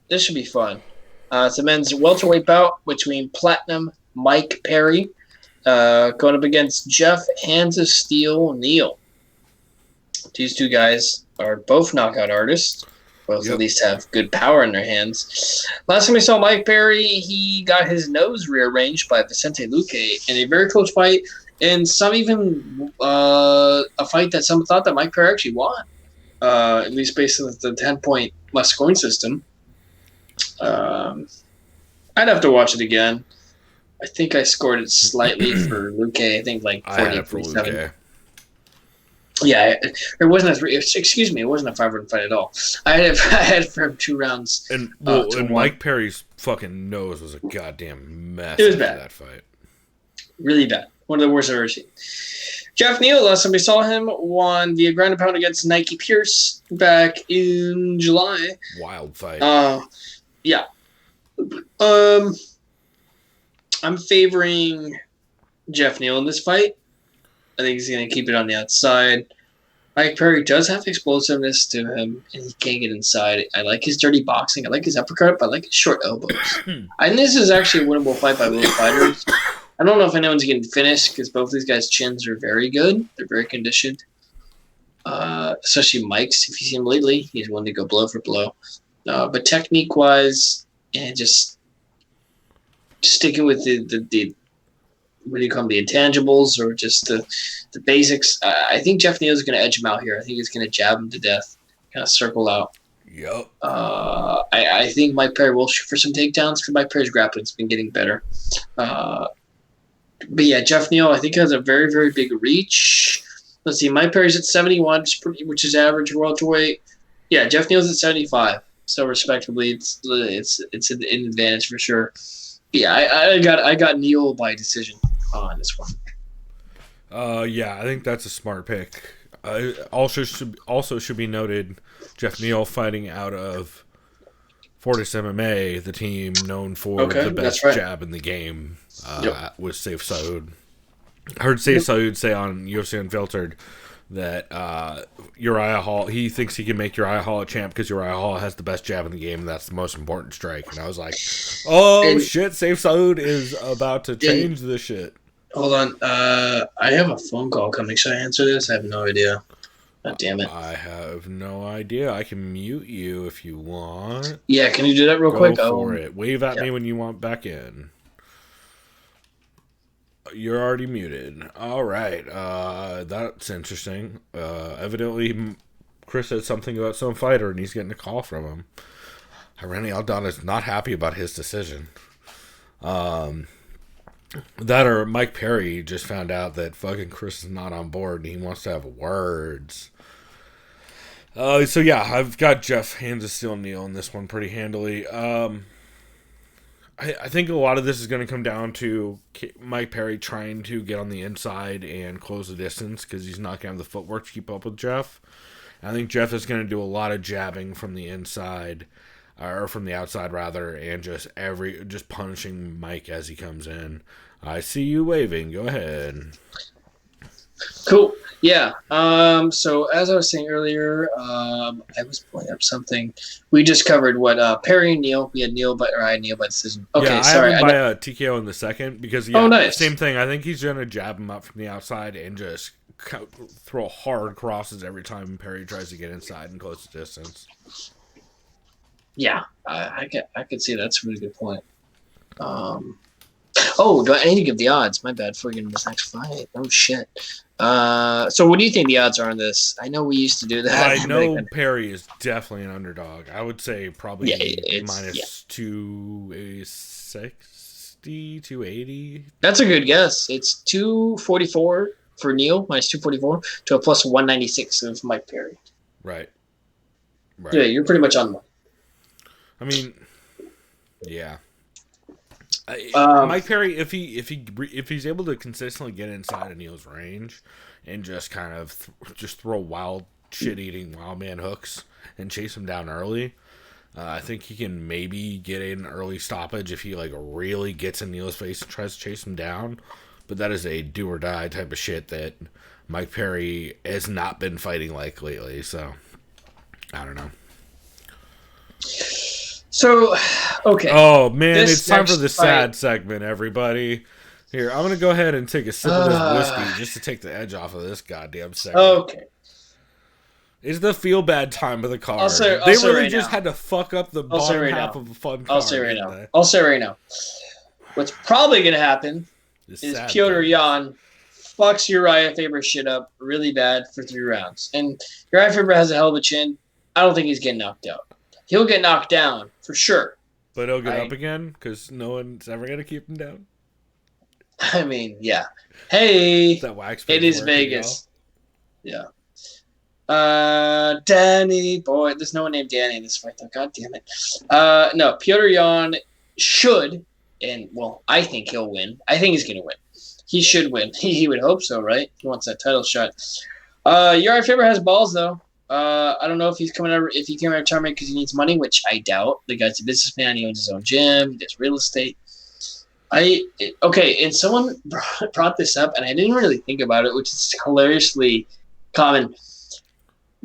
This should be fun. It's a men's welterweight bout between Platinum Mike Perry going up against Jeff Hands of Steel Neal. These two guys are both knockout artists. Both at least have good power in their hands. Last time we saw Mike Perry, he got his nose rearranged by Vicente Luque in a very close fight, and some even a fight that some thought that Mike Perry actually won, at least based on the 10-point must scoring system. I'd have to watch it again. I think I scored it slightly for Luque. I think like 43-7. Yeah, it wasn't excuse me, it wasn't a 5-round fight at all. I had for him 2 rounds. And Mike Perry's fucking nose was a goddamn mess. It was bad. That fight. Really bad. One of the worst I've ever seen. Jeff Neal, last time we saw him, won via ground and pound against Nike Pierce back in July. Wild fight. Yeah. I'm favoring Jeff Neal in this fight. I think he's going to keep it on the outside. Mike Perry does have explosiveness to him, and he can get inside. I like his dirty boxing. I like his uppercut, but I like his short elbows. I think this is actually a winnable fight by both fighters. I don't know if anyone's getting finished because both these guys' chins are very good. They're very conditioned. Especially Mike's. If you've seen him lately, he's willing to go blow for blow. But technique-wise, and just sticking with the what do you call them, the intangibles or just the basics. I think Jeff Neal is going to edge him out here. I think he's going to jab him to death, kind of circle out. Yep. I think Mike Perry will shoot for some takedowns because Mike Perry's grappling's been getting better. But yeah, Jeff Neal, I think has a very, very big reach. Let's see, Mike Perry's at 71, which is average welterweight. Yeah, Jeff Neal's at 75. So respectably, it's an advantage for sure. Yeah, I got Neal by decision on this one. Yeah, I think that's a smart pick. Also should be noted, Jeff Neal fighting out of Fortis MMA, the team known for the best jab in the game, with Saif Saud. I heard Saif Saud say on UFC Unfiltered that Uriah Hall, he thinks he can make Uriah Hall a champ because Uriah Hall has the best jab in the game, and that's the most important strike. And I was like, shit, Saif Saud is about to change this shit. Hold on. I have a phone call coming. Should I answer this? I have no idea. God damn it. I have no idea. I can mute you if you want. Yeah, can you do that real quick? Go for it. Wave at me when you want back in. You're already muted. All right. That's interesting. Evidently, Chris said something about some fighter, and he's getting a call from him. Irene Aldana's not happy about his decision. That or Mike Perry just found out that fucking Chris is not on board, and he wants to have words. So yeah, I've got Jeff Hands of Steel Neal in this one pretty handily. I think a lot of this is going to come down to Mike Perry trying to get on the inside and close the distance because he's not going to have the footwork to keep up with Jeff. I think Jeff is going to do a lot of jabbing from the inside, or from the outside rather, and just punishing Mike as he comes in. I see you waving. Go ahead. Cool. Yeah. So as I was saying earlier, I was pulling up something. We just covered what Perry and Neal. We had Neal by decision. Okay, yeah, sorry. I have him by a TKO in the second because nice. Same thing. I think he's gonna jab him up from the outside and just throw hard crosses every time Perry tries to get inside and close the distance. Yeah, I could see that's a really good point. Do I need to give the odds? My bad for getting this next fight. Oh shit. So what do you think the odds are on this? I know we used to do that. I know Perry is definitely an underdog. I would say probably minus 260, 280. That's a good guess. It's 244 for Neal, minus 244 to a plus 196 of Mike Perry. Right. Yeah, you're pretty much on one. I mean, yeah. Mike Perry, if he's able to consistently get inside of Neal's range and just kind of just throw wild shit-eating wild man hooks and chase him down early, I think he can maybe get an early stoppage if he really gets in Neal's face and tries to chase him down. But that is a do or die type of shit that Mike Perry has not been fighting like lately. So I don't know. So, okay. Oh man, This it's time for next the fight- sad segment, everybody. Here, I'm gonna go ahead and take a sip of this whiskey just to take the edge off of this goddamn segment. Okay. It's the feel bad time of the card. I'll say they really right just now. had to fuck up the I'll say bottom right half now. of a fun card. I'll say right didn't now. they? I'll say right now. What's probably gonna happen The is sad Piotr thing. Jan fucks Uriah Faber shit up really bad for 3 rounds. And Uriah Faber has a hell of a chin. I don't think he's getting knocked out. He'll get knocked down for sure. But he'll get I- up again because no one's ever gonna keep him down. I mean, yeah. Hey, That wax. it paint's is working, Vegas. Yeah. Danny, boy, there's no one named Danny in this fight though. God damn it. No, Piotr Jan should, and well, I think he'll win. I think he's gonna win. He should win. He would hope so, right? He wants that title shot. Uriah Faber has balls though. I don't know if he's coming over if he came out of retirement because he needs money, which I doubt. The guy's a businessman. He owns his own gym. He does real estate. And someone brought this up, and I didn't really think about it, which is hilariously common.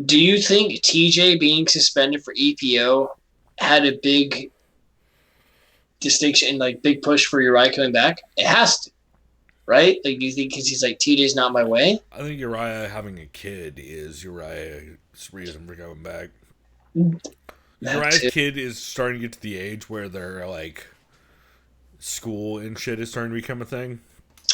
Do you think TJ being suspended for EPO had a big distinction, like big push for Uriah coming back? It has to, right? Like, do you think because he's like TJ's not my way? I think Uriah having a kid is Uriah's reason for coming back. That Uriah's too. kid is starting to get to the age where they're like school and shit is starting to become a thing.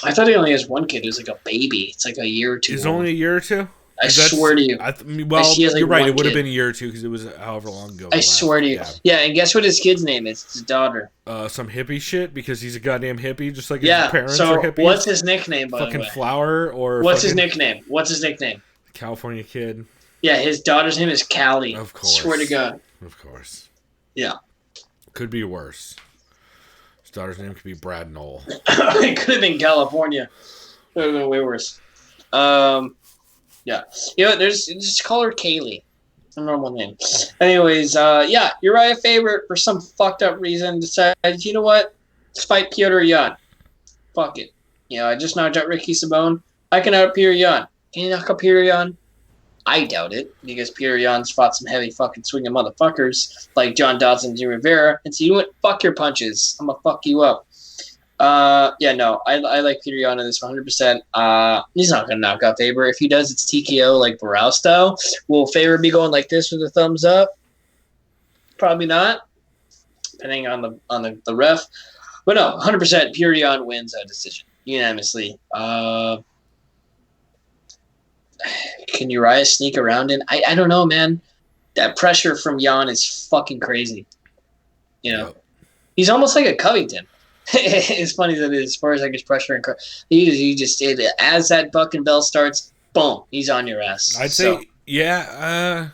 I thought he only has one kid who's like a baby. It's like a year or two. It's old. only a year or two. I swear to you. Well, he has, like, you're right. one It would have kid. been a year or two because it was however long ago. I swear to you. Yeah, and guess what his kid's name is? It's his daughter. Some hippie shit because he's a goddamn hippie, just like Yeah. his parents So are hippies. what's his nickname, by fucking the way? flower or What's his fucking nickname? What's his nickname? California kid? Yeah, his daughter's name is Callie. Of course. Swear to God. Of course. Yeah. Could be worse. His daughter's name could be Brad Knoll. It could have been California. It would have been way worse. Yeah. You know, just call her Kaylee. A normal name. Anyways, yeah, Uriah Faber, for some fucked up reason, decided, you know what? Let's fight Piotr Jan. Fuck it. You know, I just knocked out Ricky Sabone. I can out Piotr Jan. Can you knock out Piotr Jan? I doubt it, because Piotr Jan's fought some heavy fucking swinging motherfuckers like John Dodson and Jimmy Rivera, and so you went, fuck your punches. I'm gonna fuck you up. Yeah, no, I like Piotr Jan in this 100%. He's not gonna knock out Faber. If he does, it's TKO like Barao style. Will Faber be going like this with a thumbs up? Probably not, depending on the ref. But no, 100%. Piotr Jan wins that decision unanimously. Can Uriah sneak around in? I don't know, man. That pressure from Jan is fucking crazy. You know, he's almost like a Covington. It's funny that as far as like his pressure and he just as that buck and bell starts, boom, he's on your ass. I'd say, yeah.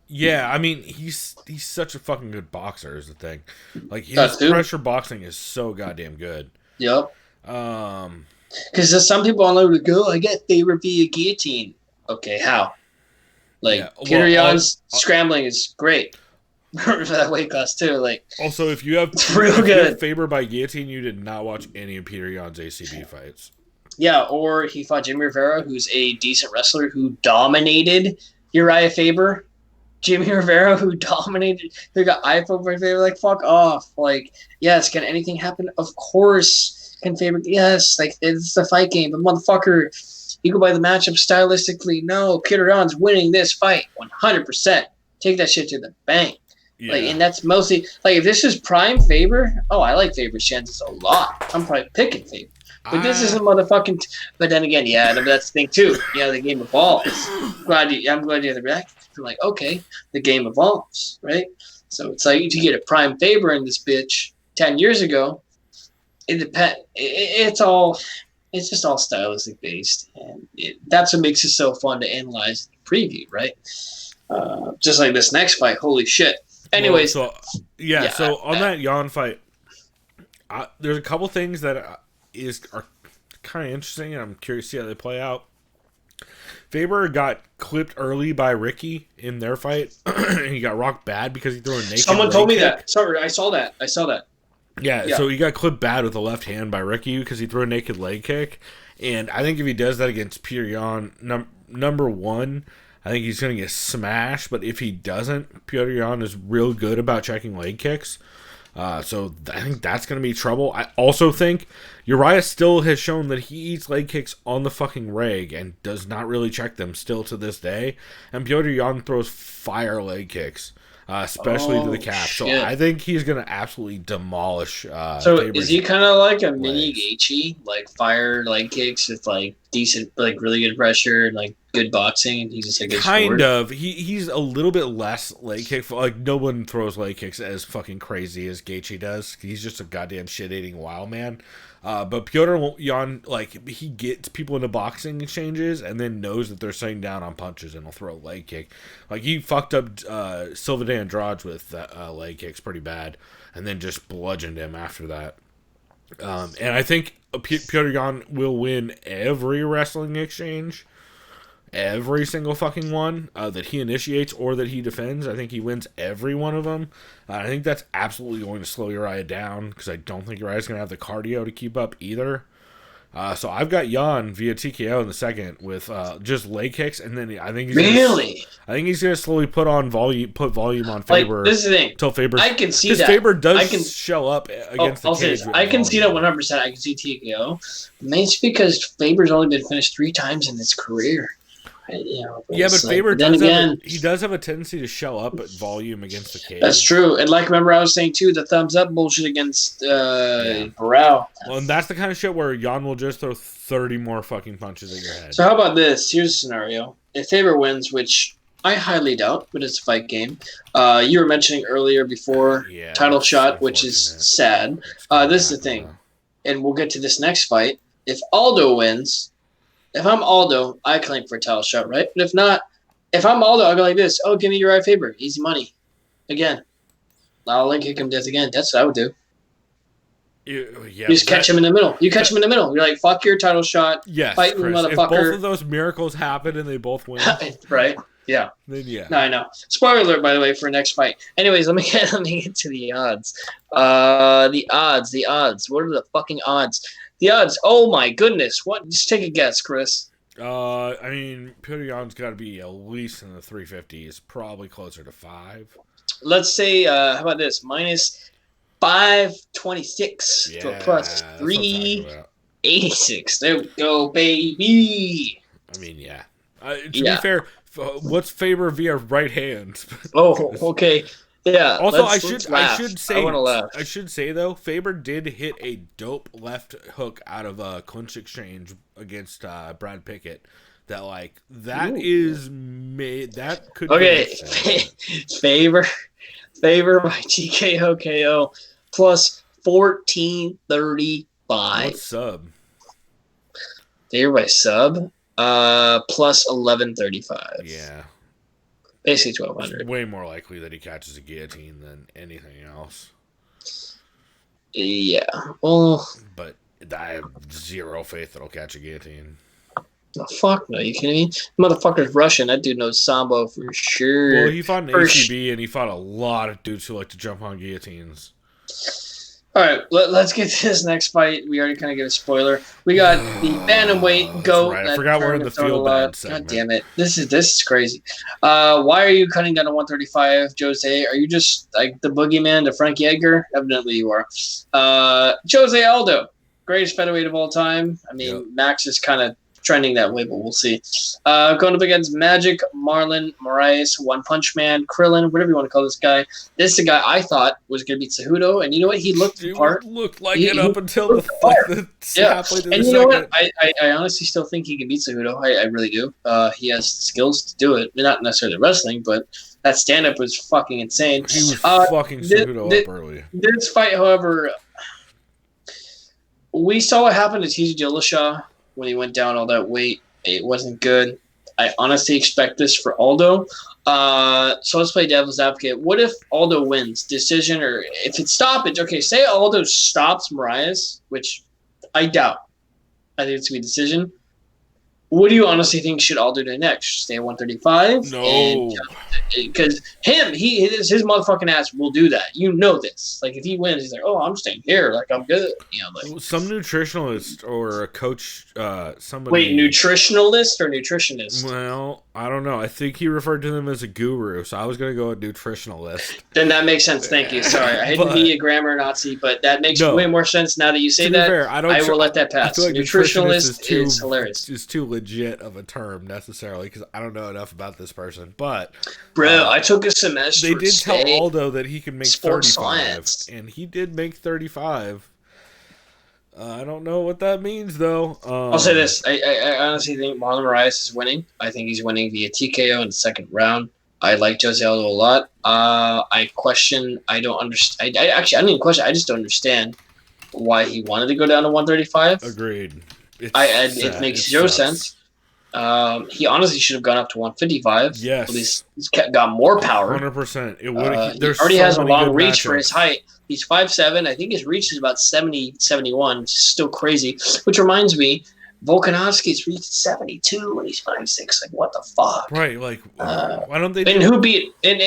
I mean, he's such a fucking good boxer. Is the thing, like his pressure boxing is so goddamn good. Yep. Because some people online would go, I get Faber via guillotine. Okay, how? Like Piotr Jan's scrambling is great for that weight class too. Like also, if you have real good Faber by guillotine, you did not watch any of Piotr Jan's ACB fights. Yeah, or he fought Jimmy Rivera, who's a decent wrestler who dominated Uriah Faber. Jimmy Rivera, who dominated, who got iPhone by Faber, like fuck off. Like, yes, can anything happen? Of course, can Faber? Yes, like it's a fight game, but motherfucker. You go by the matchup stylistically. No, Piotr Jan's winning this fight 100%. Take that shit to the bank. Yeah. Like, and that's mostly like if this is prime Faber. Oh, I like Faber's chances a lot. I'm probably picking Faber. But this is a motherfucking. But then again, yeah, that's the thing too. Yeah, the game evolves. I'm glad you have the reaction. I'm like, okay, the game evolves, right? So it's like to get a prime Faber in this bitch 10 years ago. It depends. It's just all stylistic based, and that's what makes it so fun to analyze and preview, right? Just like this next fight, holy shit. Anyways, so on that Jan fight, there's a couple things that are kind of interesting, and I'm curious to see how they play out. Faber got clipped early by Ricky in their fight, and he got rocked bad because he threw a naked. Someone told me that. Sorry, I saw that. Yeah, so he got clipped bad with the left hand by Ricky because he threw a naked leg kick. And I think if he does that against Piotr Jan, number one, I think he's going to get smashed, but if he doesn't, Petr Yan is real good about checking leg kicks. So I think that's going to be trouble. I also think Uriah still has shown that he eats leg kicks on the fucking reg and does not really check them still to this day. And Petr Yan throws fire leg kicks, especially to the calf. Shit. So I think he's going to absolutely demolish. So Faber's is he kind of like a mini legs. Gaethje, like fire leg kicks with like decent, like really good pressure and like good boxing, and he's just like a Kind sport? of. He's a little bit less leg kick. Like, no one throws leg kicks as fucking crazy as Gaethje does. He's just a goddamn shit-eating wild man. But Petr Yan, like, he gets people into boxing exchanges and then knows that they're sitting down on punches and will throw a leg kick. Like, he fucked up Silva de Andrade with leg kicks pretty bad and then just bludgeoned him after that. And I think Petr Yan will win every wrestling exchange. Every single fucking one that he initiates or that he defends. I think he wins every one of them. I think that's absolutely going to slow Uriah down because I don't think Uriah's going to have the cardio to keep up either. So I've got Yan via TKO in the second with just leg kicks, and then I think he's going to slowly put volume on Faber. Like, this is the thing. Until Faber, I can see that. Faber does show up against the cage. I can see that 100%. I can see TKO. Maybe it's because Faber's only been finished 3 times in his career. But Faber does have a tendency to show up at volume against the cage. That's true. And like, remember I was saying too, the thumbs up bullshit against Burrell. Well, and that's the kind of shit where Yan will just throw 30 more fucking punches at your head. So how about this? Here's a scenario. If Faber wins, which I highly doubt, but it's a fight game. You were mentioning earlier before title shot, which is sad. This is the thing. And we'll get to this next fight. If Aldo wins, if I'm Aldo, I claim for a title shot, right? But if not, if I'm Aldo, I'll go like this. Oh, give me Uriah Faber. Easy money. Again. I'll leg kick him to death again. That's what I would do. You just catch him in the middle. You catch him in the middle. You're like, fuck your title shot. Yes, fight me, Chris. motherfucker. If both of those miracles happen and they both win. Right? Yeah. Then yeah. No, I know. Spoiler alert, by the way, for next fight. Anyways, let me get to the odds. The odds. What are the fucking odds? The odds. Oh my goodness. What? Just take a guess, Chris. I mean, Petr Yan's got to be at least in the 350s, probably closer to 5. Let's say, how about this? Minus 526 to a plus 386. There we go, baby. I mean, yeah. To be fair, what's Faber via right hand? Oh, okay. Yeah. Also, I should say though, Faber did hit a dope left hook out of a clinch exchange against Brad Pickett. That could Faber by TKO KO plus 1435. What sub? Faber by sub plus 1135. Yeah. Basically 1,200. It's way more likely that he catches a guillotine than anything else. Yeah. Well, but I have zero faith that he'll catch a guillotine. Oh, fuck no. You kidding me? Motherfucker's Russian. That dude knows Sambo for sure. Well, he fought an ACB and he fought a lot of dudes who like to jump on guillotines. All right, let's get to this next fight. We already kind of get a spoiler. We got the bantamweight GOAT. Right. I forgot we're in the feel bad segment. God damn it! This is crazy. Why are you cutting down to 135, Jose? Are you just like the boogeyman to Frankie Edgar? Evidently, you are. Jose Aldo, greatest featherweight of all time. I mean, Max is kind of trending that way, but we'll see. Going up against Magic, Marlon Moraes, One Punch Man, Krillin, whatever you want to call this guy. This is the guy I thought was going to beat Cejudo, and you know what? He looked the part. Looked like it up until the halfway through the second. And you know what? I honestly still think he can beat Cejudo. I really do. He has the skills to do it. Not necessarily wrestling, but that stand-up was fucking insane. He was fucking Cejudo up early. This fight, however, we saw what happened to TJ Dillashaw when he went down all that weight. It wasn't good. I honestly expect this for Aldo. So let's play devil's advocate. What if Aldo wins? Decision, or if it's stoppage, okay, say Aldo stops Moraes, which I doubt. I think it's going to be a decision. What do you honestly think should Aldo do next? Stay at 135? No. because his motherfucking ass will do that. You know this. Like if he wins, he's like, oh, I'm staying here. Like I'm good. You know, like some nutritionalist or a coach, somebody. Wait, nutritionalist or nutritionist? Well, I don't know. I think he referred to them as a guru, so I was gonna go with nutritionalist. Then that makes sense. Thank you. Sorry, I hate to be a grammar Nazi, but that makes way more sense now that you say that. Fair, I will let that pass. I feel like nutritionalist is hilarious. It's too legit of a term necessarily because I don't know enough about this person. But bro, I took a semester. They did tell Aldo that he could make 35, science. and he did make 35. I don't know what that means though. I'll say this: I honestly think Marlon Moraes is winning. I think he's winning via TKO in the second round. I like Jose Aldo a lot. I don't understand. I don't even question. I just don't understand why he wanted to go down to 135. Agreed. It makes zero sense. He honestly should have gone up to 155. Yes. At least he's got more power. 100%. It would. He already has a long reach for his height. He's 5'7". I think his reach is about 70, 71, which is still crazy. Which reminds me, Volkanovski's reached 72 and he's 5'6". Like, what the fuck? Right. Like, why don't they? And who beat? And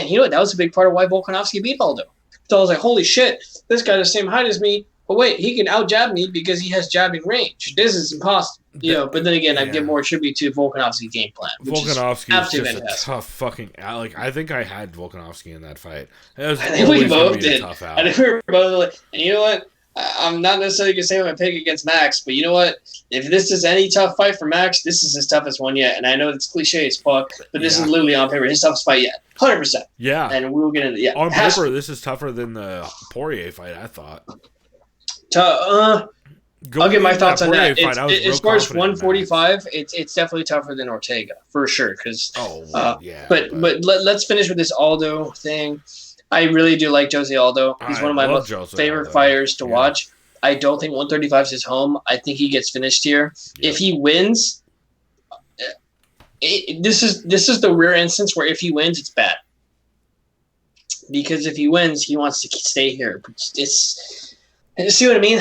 you know what? That was a big part of why Volkanovski beat Aldo. So I was like, holy shit, this guy's the same height as me. But wait, he can out-jab me because he has jabbing range. This is impossible. You know, but then again, I give more tribute to Volkanovski's game plan. Volkanovski is just a tough fucking like. I think I had Volkanovski in that fight. I think we both did. I think we were both like, and you know what? I'm not necessarily gonna say my pick against Max, but you know what? If this is any tough fight for Max, this is his toughest one yet. And I know it's cliche as fuck, but this is literally on paper his toughest fight yet, 100%. Yeah, and we will get into on paper. This is tougher than the Poirier fight. I thought. I'll get my thoughts on that. As far as 145, it's definitely tougher than Ortega for sure. Because but let's finish with this Aldo thing. I really do like Jose Aldo. He's one of my most favorite fighters to watch. I don't think 135 is his home. I think he gets finished here. Yep. If he wins, this is the rare instance where if he wins, it's bad. Because if he wins, he wants to stay here. See what I mean?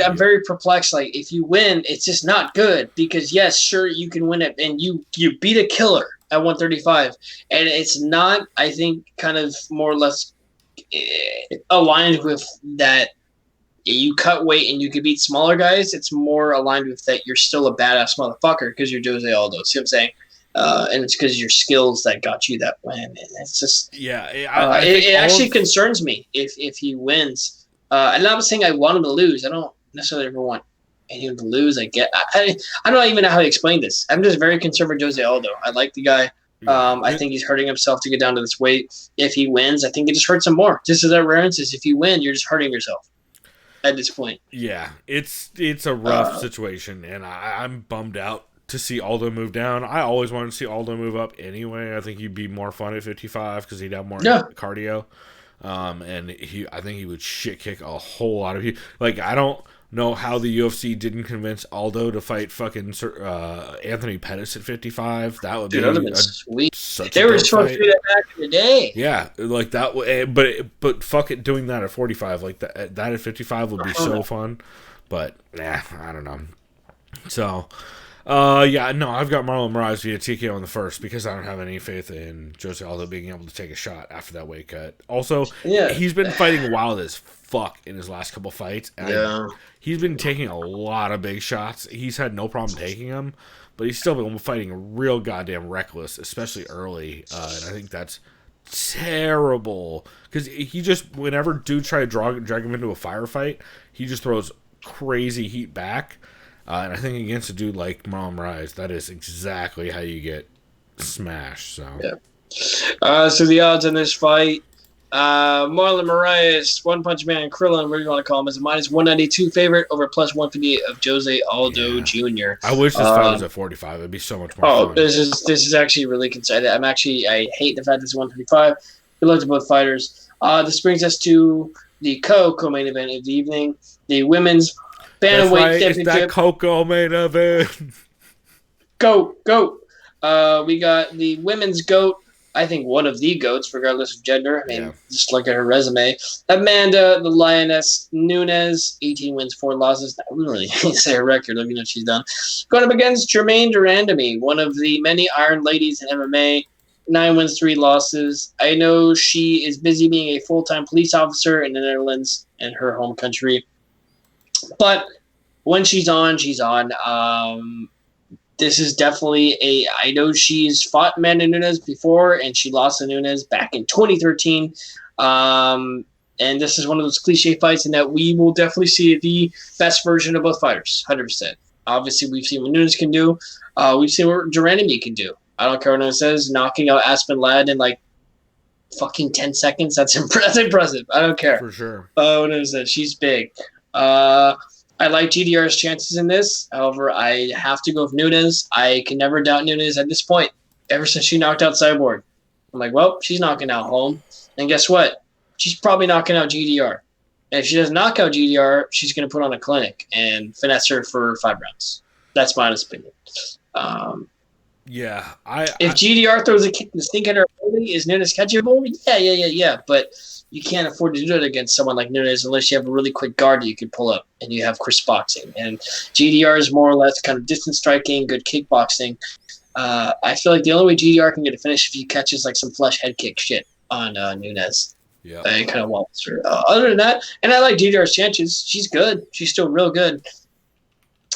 I'm very perplexed. Like, if you win, it's just not good. Because, yes, sure, you can win it. And you beat a killer at 135. And it's not, I think, kind of more or less aligned with that you cut weight and you can beat smaller guys. It's more aligned with that you're still a badass motherfucker because you're Jose Aldo. See what I'm saying? And it's because of your skills that got you that win. And it's just... Yeah. It actually concerns me if he wins. I'm not saying I want him to lose. I don't necessarily ever want anyone to lose. I don't even know how to explain this. I'm just very concerned for Jose Aldo. I like the guy. I think he's hurting himself to get down to this weight. If he wins, I think it just hurts him more. Just as that rare instance, if you win, you're just hurting yourself at this point. Yeah, it's a rough situation, and I'm bummed out to see Aldo move down. I always wanted to see Aldo move up anyway. I think he'd be more fun at 55 because he'd have more cardio. And I think he would shit kick a whole lot of people. Like, I don't know how the UFC didn't convince Aldo to fight fucking Anthony Pettis at 55. That would be sweet. They were supposed to do that back in the day. Yeah, like that. But fuck it, doing that at 45, like that at 55 would be so fun. But I don't know. So. I've got Marlon Moraes via TKO in the first because I don't have any faith in Jose Aldo being able to take a shot after that weight cut. Also, he's been fighting wild as fuck in his last couple fights. And he's been taking a lot of big shots. He's had no problem taking them, but he's still been fighting real goddamn reckless, especially early. And I think that's terrible because he just, whenever dudes try to drag him into a firefight, he just throws crazy heat back. And I think against a dude like Marlon Moraes, that is exactly how you get smashed. So so the odds in this fight, Marlon Moraes, One Punch Man, Krillin, whatever you want to call him, is a -192 favorite over +158 of Jose Aldo Jr. I wish this fight was at 45. It'd be so much more fun. This is actually really concerning. I hate the fact this is 135. We love to both fighters. This brings us to the co-main event of the evening, the women's Bantamweight championship. It's that Coco main event. Goat. We got the women's GOAT. I think one of the GOATs, regardless of gender. I mean, just look at her resume. Amanda, the Lioness Nunes, 18 wins, 4 losses. I wouldn't really say her record. Let me know what she's done. Going up against Jermaine Durandamy, one of the many Iron Ladies in MMA. 9 wins, 3 losses. I know she is busy being a full-time police officer in the Netherlands in her home country. But when she's on, she's on. This is definitely I know she's fought Amanda Nunes before, and she lost to Nunes back in 2013. And this is one of those cliche fights in that we will definitely see the best version of both fighters, 100%. Obviously, we've seen what Nunes can do. We've seen what Durandamy can do. I don't care what anyone says. Knocking out Aspen Ladd in like fucking 10 seconds. That's impressive. I don't care. For sure. What is that? She's big. I like GDR's chances in this. However, I have to go with Nunes. I can never doubt Nunes at this point. Ever since she knocked out Cyborg, I'm like, well, she's knocking out Holm. And guess what? She's probably knocking out GDR. And if she doesn't knock out GDR, she's going to put on a clinic and finesse her for 5 rounds. That's my honest opinion. Yeah, if GDR throws a kick in the stink at her ability, is Nunes catchable? Yeah. But you can't afford to do it against someone like Nunes unless you have a really quick guard that you could pull up and you have Chris boxing. And GDR is more or less kind of distance striking, good kickboxing. I feel like the only way GDR can get a finish if he catches like some flush head kick shit on Nunes. Yeah, and kind of walks through. Other than that, and I like GDR's chances. She's good. She's still real good.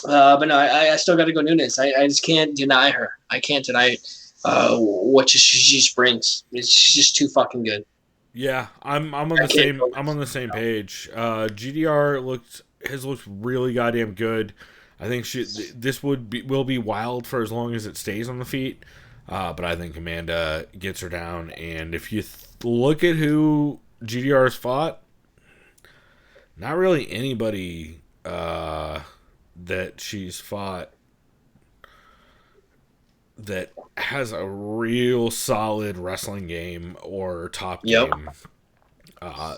But no, I still got to go Nunes. I just can't deny her. I can't deny what she just brings. She's just too fucking good. Yeah, I'm on the same. I'm on the same page. GDR has looked really goddamn good. I think this will be wild for as long as it stays on the feet. But I think Amanda gets her down. And if you look at who GDR has fought, not really anybody that she's fought that has a real solid wrestling game or top game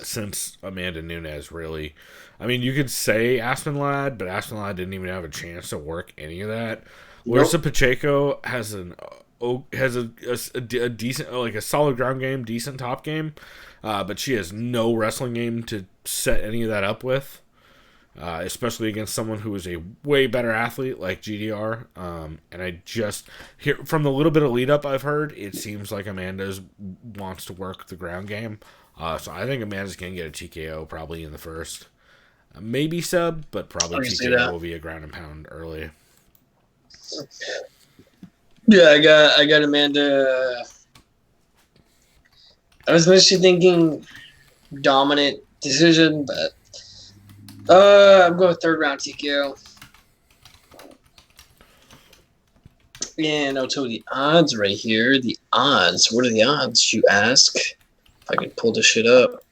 since Amanda Nunes, really. I mean, you could say Aspen Ladd, but Aspen Ladd didn't even have a chance to work any of that. Larissa Pacheco has a decent, like a solid ground game, decent top game, but she has no wrestling game to set any of that up with. Especially against someone who is a way better athlete like GDR. And I just hear from the little bit of lead up I've heard, it seems like Amanda's wants to work the ground game. So I think Amanda's going to get a TKO probably in the first. Maybe sub, but probably TKO will be a ground and pound early. Yeah, I got Amanda. I was mostly thinking dominant decision, but I'm going 3rd round TKO. And I'll tell you the odds right here. The odds. What are the odds, you ask? If I can pull this shit up.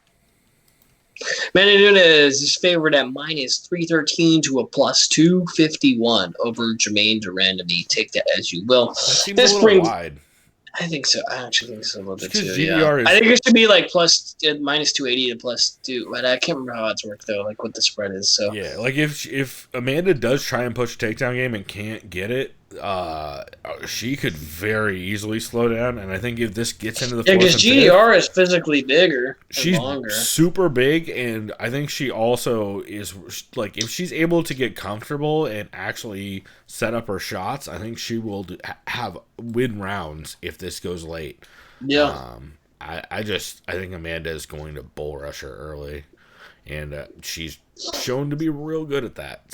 Amanda Nunes is favored at minus 313 to a plus 251 over Jermaine Durandamy. Take that as you will. That seems a little wide. I think so. I actually think so a little bit too. GDR I think it should be like minus 280 to plus 2. But I can't remember how odds work though, like what the spread is. So yeah, like if Amanda does try and push a takedown game and can't get it, she could very easily slow down. And I think if this gets into the fourth because GDR is physically bigger, she's longer, super big, and I think she also is like if she's able to get comfortable and actually set up her shots, I think she will win rounds if this goes late. Yeah. I think Amanda is going to bull rush her early, and she's shown to be real good at that.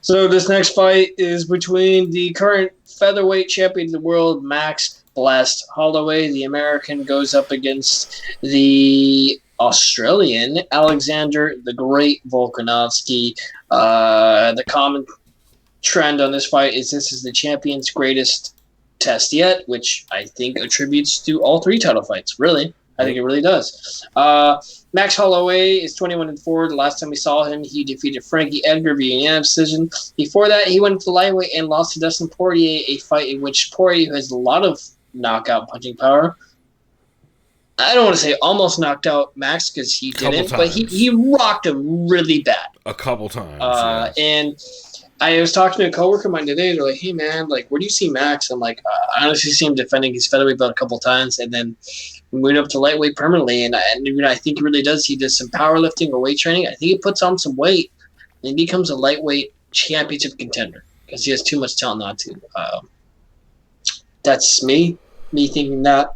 So this next fight is between the current featherweight champion of the world, Max Blessed Holloway. The American goes up against the Australian, Alexander the Great Volkanovski. The common trend on this fight is this is the champion's greatest test yet, which I think attributes to all 3 title fights, really. I think it really does. Max Holloway is 21-4. The last time we saw him, he defeated Frankie Edgar via unanimous decision. Before that, he went to lightweight and lost to Dustin Poirier, a fight in which Poirier, who has a lot of knockout punching power, I don't want to say almost knocked out Max because he didn't, but he rocked him really bad. A couple times. Yes. And I was talking to a coworker of mine today. They're like, "Hey man, like, where do you see Max?" I'm like, I honestly see him defending his featherweight belt a couple times, and then moved up to lightweight permanently. And I think he really does. He does some powerlifting or weight training. I think he puts on some weight and he becomes a lightweight championship contender because he has too much talent not to. That's me. Me thinking that.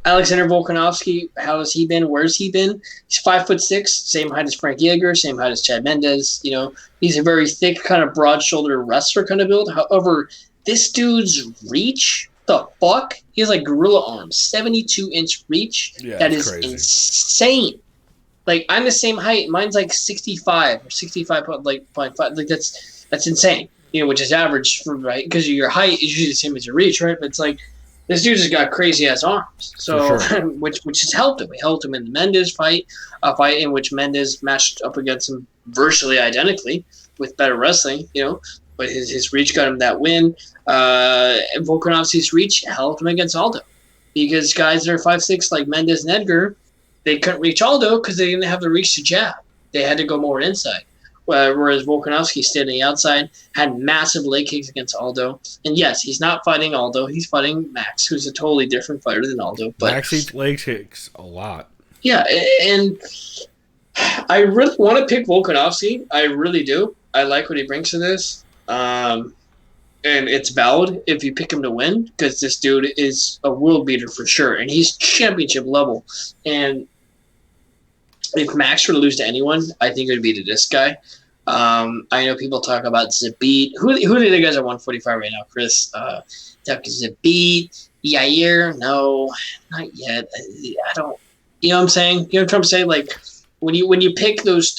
Alexander Volkanovski, how has he been? Where's he been? He's 5'6", same height as Frank Yeager, same height as Chad Mendes. You know, he's a very thick, kind of broad-shouldered wrestler kind of build. However, this dude's reach, the fuck? He has like gorilla arms, 72-inch reach. Yeah, that is crazy. Insane. Like, I'm the same height. Mine's like 65 or 65, like 0.5. Like, that's insane. You know, which is average for, right? Because your height is usually the same as your reach, right? But it's like, this dude just got crazy ass arms, so sure. which has helped him. It helped him in the Mendes fight, a fight in which Mendes matched up against him virtually identically with better wrestling, you know. But his reach got him that win. And Volkanovski's reach helped him against Aldo, because guys that are 5'6" like Mendes and Edgar, they couldn't reach Aldo because they didn't have the reach to jab. They had to go more inside. Whereas Volkanovski stayed on the outside, had massive leg kicks against Aldo. And yes, he's not fighting Aldo. He's fighting Max, who's a totally different fighter than Aldo. But Max eats leg kicks a lot. Yeah, and I really want to pick Volkanovski. I really do. I like what he brings to this. And it's valid if you pick him to win, because this dude is a world beater for sure. And he's championship level. And if Max were to lose to anyone, I think it would be to this guy. I know people talk about Zabit. Who do you think guys are 145 right now, Chris? Talk Zabit, Yair. No, not yet. I don't. You know what I'm saying? You know what I'm trying to say? Like, when you pick those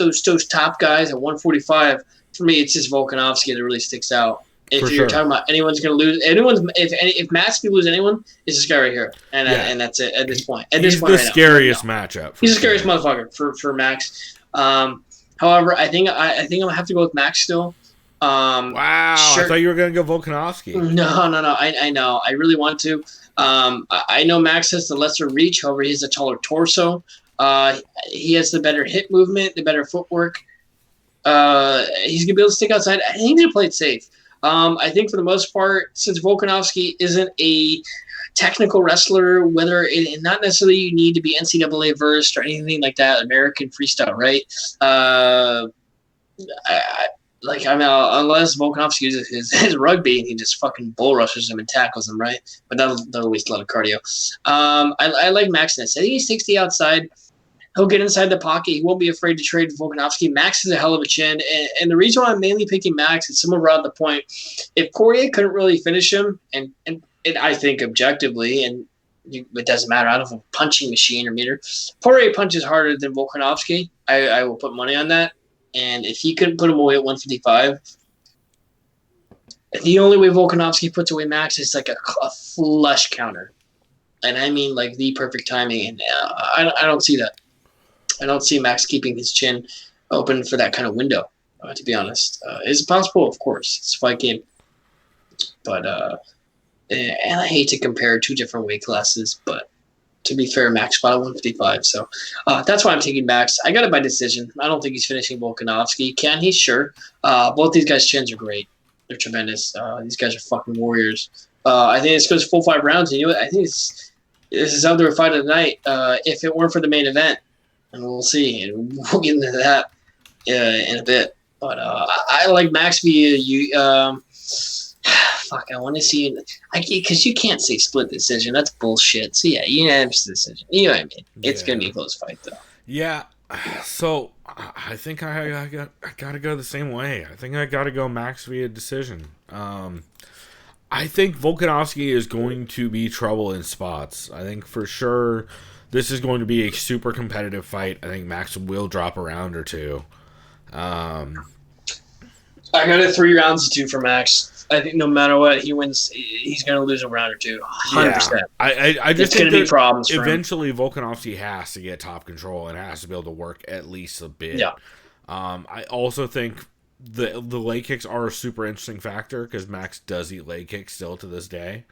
top guys at 145, for me, it's just Volkanovski that really sticks out. If you're talking about anyone's going to lose, if Max can lose anyone, it's this guy right here, and that's it at this point. He's the scariest matchup. He's the scariest motherfucker for Max. However, I think I'm gonna have to go with Max still. Wow, sure. I thought you were gonna go Volkanovski. No. I know. I really want to. I know Max has the lesser reach. However, he has a taller torso. He has the better hip movement, the better footwork. He's gonna be able to stick outside. I think he's gonna play it safe. I think for the most part, since Volkanovski isn't a technical wrestler, whether not necessarily you need to be NCAA versed or anything like that, American freestyle, right? Unless Volkanovski uses his rugby and he just fucking bull rushes him and tackles him, right? But that'll waste a lot of cardio. I like Max Ness. I think he sticks the outside. He'll get inside the pocket. He won't be afraid to trade Volkanovski. Max is a hell of a chin. And the reason why I'm mainly picking Max is someone brought up the point. If Poirier couldn't really finish him, and I think objectively, and it doesn't matter, I don't have a punching machine or meter, Poirier punches harder than Volkanovski. I will put money on that. And if he couldn't put him away at 155, the only way Volkanovski puts away Max is like a flush counter. And I mean like the perfect timing. And I don't see that. I don't see Max keeping his chin open for that kind of window, to be honest. It's possible, of course. It's a fight game. But, and I hate to compare two different weight classes, but to be fair, Max fought at 155. So that's why I'm taking Max. I got it by decision. I don't think he's finishing Volkanovski. Can he? Sure. Both these guys' chins are great. They're tremendous. These guys are fucking warriors. I think this goes full 5 rounds. And you know what? I think this is out there a fight of the night. If it weren't for the main event. And we'll see. And we'll get into that in a bit. But I like Max via fuck, I want to see it. Because you can't say split decision. That's bullshit. So, yeah, unanimous decision. You know what I mean? It's going to be a close fight, though. Yeah. So, I think I got to go the same way. I think I got to go Max via decision. I think Volkanovski is going to be trouble in spots. I think for sure this is going to be a super competitive fight. I think Max will drop a round or two. I got it 3 rounds to 2 for Max. I think no matter what he wins, he's going to lose a round or two. 100%. Yeah. I just it's going to be problems for eventually him. Volkanovski has to get top control and has to be able to work at least a bit. Yeah. I also think the leg kicks are a super interesting factor because Max does eat leg kicks still to this day.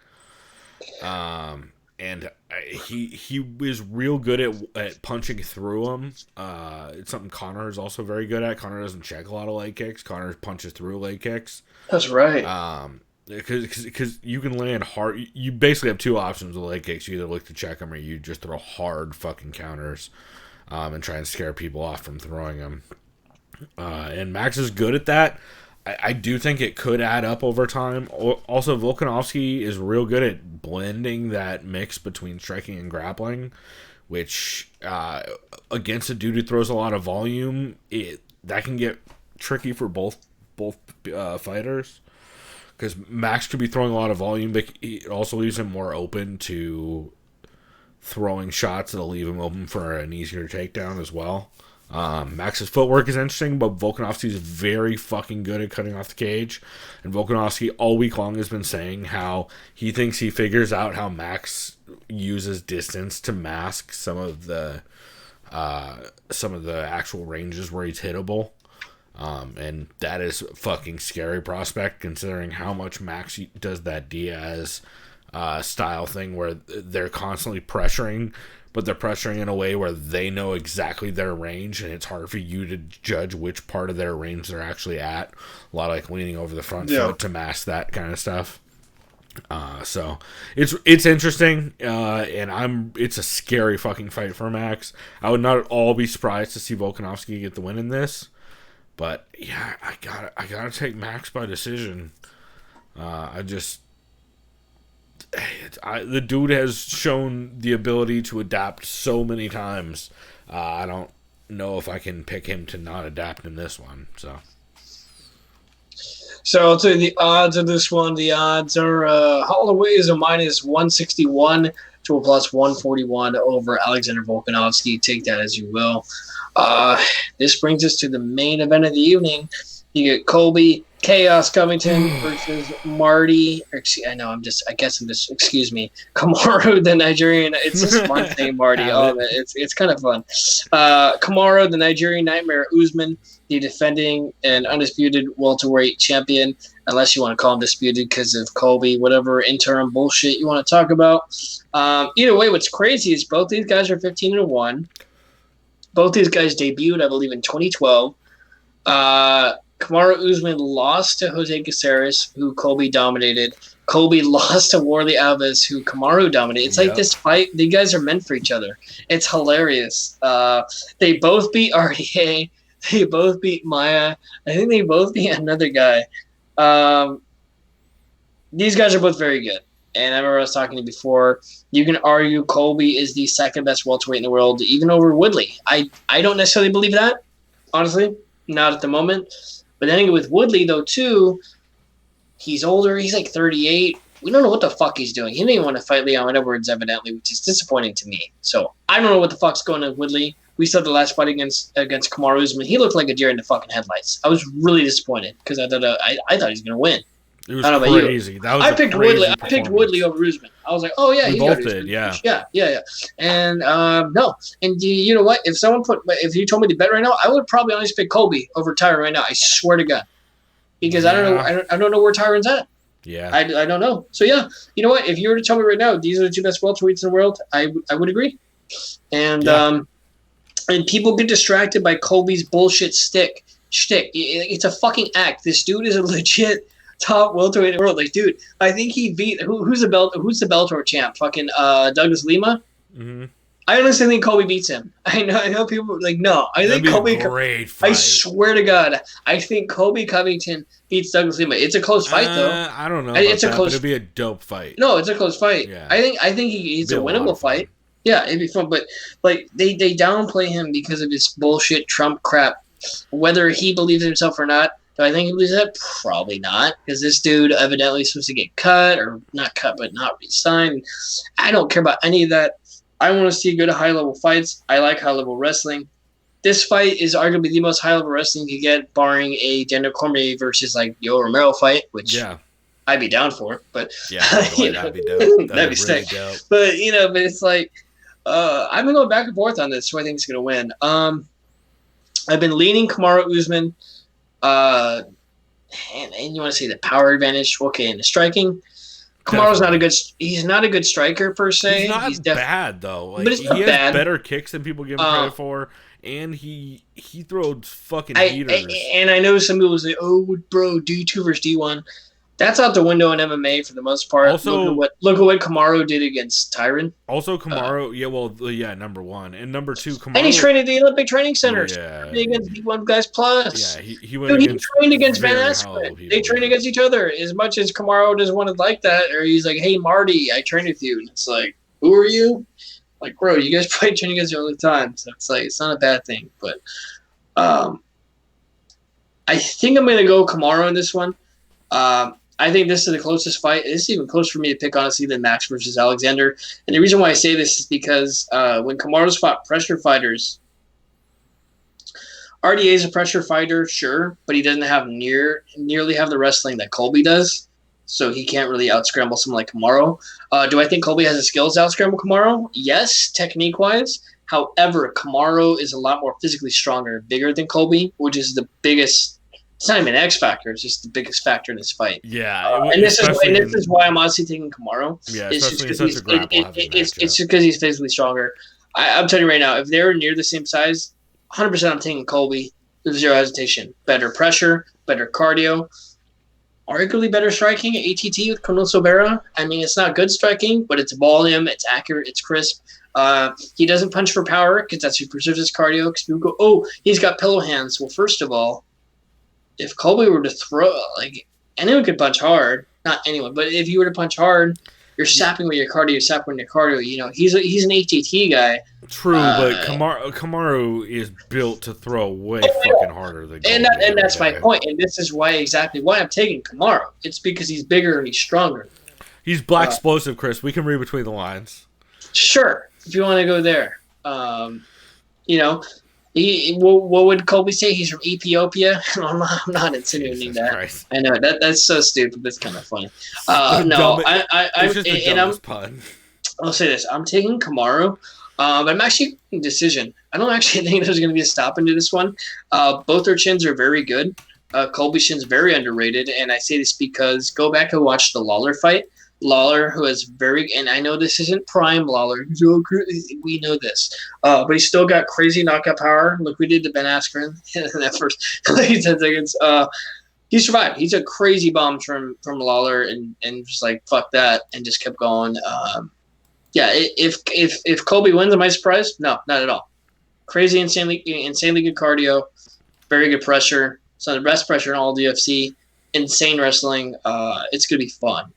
And he is real good at punching through them. It's something Connor is also very good at. Connor doesn't check a lot of leg kicks. Connor punches through leg kicks. That's right. Because you can land hard. You basically have 2 options with leg kicks. You either look to check them or you just throw hard fucking counters and try and scare people off from throwing them. And Max is good at that. I do think it could add up over time. Also, Volkanovski is real good at blending that mix between striking and grappling, which against a dude who throws a lot of volume, that can get tricky for both fighters. Because Max could be throwing a lot of volume, but it also leaves him more open to throwing shots that'll leave him open for an easier takedown as well. Max's footwork is interesting, but Volkanovski is very fucking good at cutting off the cage. And Volkanovski all week long has been saying how he thinks he figures out how Max uses distance to mask some of the actual ranges where he's hittable. And that is a fucking scary prospect considering how much Max does that Diaz style thing where they're constantly pressuring, but they're pressuring in a way where they know exactly their range, and it's hard for you to judge which part of their range they're actually at. A lot of like leaning over the front foot to mask that kind of stuff. So it's interesting, and it's a scary fucking fight for Max. I would not at all be surprised to see Volkanovski get the win in this, but yeah, I gotta take Max by decision. The dude has shown the ability to adapt so many times. I don't know if I can pick him to not adapt in this one. So I'll tell you the odds of this one. The odds are Holloway is a minus 161 to a plus 141 over Alexander Volkanovski. Take that as you will. This brings us to the main event of the evening. You get Colby Chaos Covington versus Marty. Excuse me, Kamaru, the Nigerian. It's just fun saying Marty. Oh, man, it's kind of fun. Kamaru, the Nigerian Nightmare Usman, the defending and undisputed welterweight champion, unless you want to call him disputed because of Colby, whatever interim bullshit you want to talk about. Either way, what's crazy is both these guys are 15-1. Both these guys debuted, I believe, in 2012. Kamaru Usman lost to Jose Caceres, who Colby dominated. Colby lost to Warley Alves, who Kamaru dominated. It's like this fight, the guys are meant for each other. It's hilarious. They both beat RDA. They both beat Maya. I think they both beat another guy. These guys are both very good. And I remember I was talking to you before. You can argue Colby is the second best welterweight in the world, even over Woodley. I don't necessarily believe that, honestly. Not at the moment. But then with Woodley, though, too, he's older. He's like 38. We don't know what the fuck he's doing. He didn't even want to fight Leon Edwards, evidently, which is disappointing to me. So I don't know what the fuck's going on with Woodley. We saw the last fight against Kamaru Usman. He looked like a deer in the fucking headlights. I was really disappointed because I thought he was going to win. It was crazy. That was I picked Woodley over Usman. I was like, oh yeah, we both did, yeah. And no, and you know what? If you told me to bet right now, I would probably honestly pick Colby over Tyron right now. I swear to God, because I don't know where Tyron's at. Yeah, I don't know. So yeah, you know what? If you were to tell me right now, these are the two best welterweights in the world, I would agree. And and people get distracted by Colby's bullshit shtick. It's a fucking act. This dude is a legit top welterweight in the world. Like, dude, I think he beat who's the Bellator champ? Fucking Douglas Lima. Mm-hmm. I honestly think Colby beats him. I know people are like, no. I think Colby. Great fight. I swear to God, I think Colby Covington beats Douglas Lima. It's a close fight, though. I don't know. It'd be a dope fight. No, it's a close fight. Yeah. I think it's a winnable fight. Yeah, it'd be fun. But like they downplay him because of his bullshit Trump crap. Whether he believes himself or not. Do I think he believes that? Probably not, because this dude evidently is supposed to get cut, or not cut, but not re-signed. I don't care about any of that. I want to see good high-level fights. I like high-level wrestling. This fight is arguably the most high-level wrestling you get, barring a Daniel Cormier versus like Yoel Romero fight, which I'd be down for. But yeah, that'd be dope. That'd be sick. Really dope. But but it's like I've been going back and forth on this. Who I think is going to win. I've been leaning Kamaru Usman. And you want to say the power advantage? Okay, in the striking, Kamaru's he's not a good striker per se. He's not bad though. Like, but it's not he bad. has better kicks than people give him credit for, and he throws fucking heaters. And I know some people say, "Oh, bro, D2 versus D1." That's out the window in MMA for the most part. Also, look at what Kamaru did against Tyron. Also, Kamaru, number one. And number two, Kamaru. And he trained at the Olympic Training Centers. Yeah. He won Guys Plus. Yeah, he went against he trained against Van Askren. They trained against each other. As much as Kamaru doesn't want to like that, or he's like, hey, Marty, I trained with you. And it's like, who are you? Like, bro, you guys probably train against each other all the time. So it's like, it's not a bad thing. But I think I'm going to go Kamaru in this one. I think this is the closest fight. This is even closer for me to pick, honestly, than Max versus Alexander. And the reason why I say this is because when Kamaru's fought pressure fighters, RDA is a pressure fighter, sure, but he doesn't have nearly have the wrestling that Colby does, so he can't really out-scramble someone like Kamaru. Do I think Colby has the skills to out-scramble Kamaru? Yes, technique-wise. However, Kamaru is a lot more physically stronger and bigger than Colby, which is the biggest – it's not even an X factor. It's just the biggest factor in this fight. Yeah, and this is why I'm honestly taking Kamaru. Yeah, especially in such a grapple-heavy matchup. It's because he's physically stronger. I'm telling you right now, if they're near the same size, 100% I'm taking Colby. There's zero hesitation. Better pressure, better cardio, arguably better striking. ATT with Kono Sobera. I mean, it's not good striking, but it's volume, it's accurate, it's crisp. He doesn't punch for power because that's who preserves his cardio. Because people go, oh, he's got pillow hands. Well, first of all, if Colby were to throw, like, anyone could punch hard. Not anyone, but if you were to punch hard, you're sapping with your cardio, you're sapping with your cardio. You know, he's an ATT guy. True, but Kamaru is built to throw way fucking harder than Colby. And that's my point. And this is exactly why I'm taking Kamaru. It's because he's bigger and he's stronger. He's black explosive, Chris. We can read between the lines. Sure, if you want to go there. You know, what would Colby say? He's from Ethiopia? I'm not insinuating that. Christ. I know that's so stupid. That's kind of funny. No, it's just the dumbest pun. I'll say this: I'm taking Kamaru, but I'm actually taking decision. I don't actually think there's going to be a stop into this one. Both their chins are very good. Colby's chin's very underrated, and I say this because go back and watch the Lawler fight. Lawler, who is and I know this isn't prime Lawler, we know this, but he's still got crazy knockout power. Look, we did to Ben Askren in that first 10 seconds. He survived. He's a crazy bomb from Lawler, and just like fuck that, and just kept going. Yeah, if Colby wins, am I surprised? No, not at all. Crazy, insanely good cardio, very good pressure. Some of the best pressure in all the UFC. Insane wrestling. It's gonna be fun.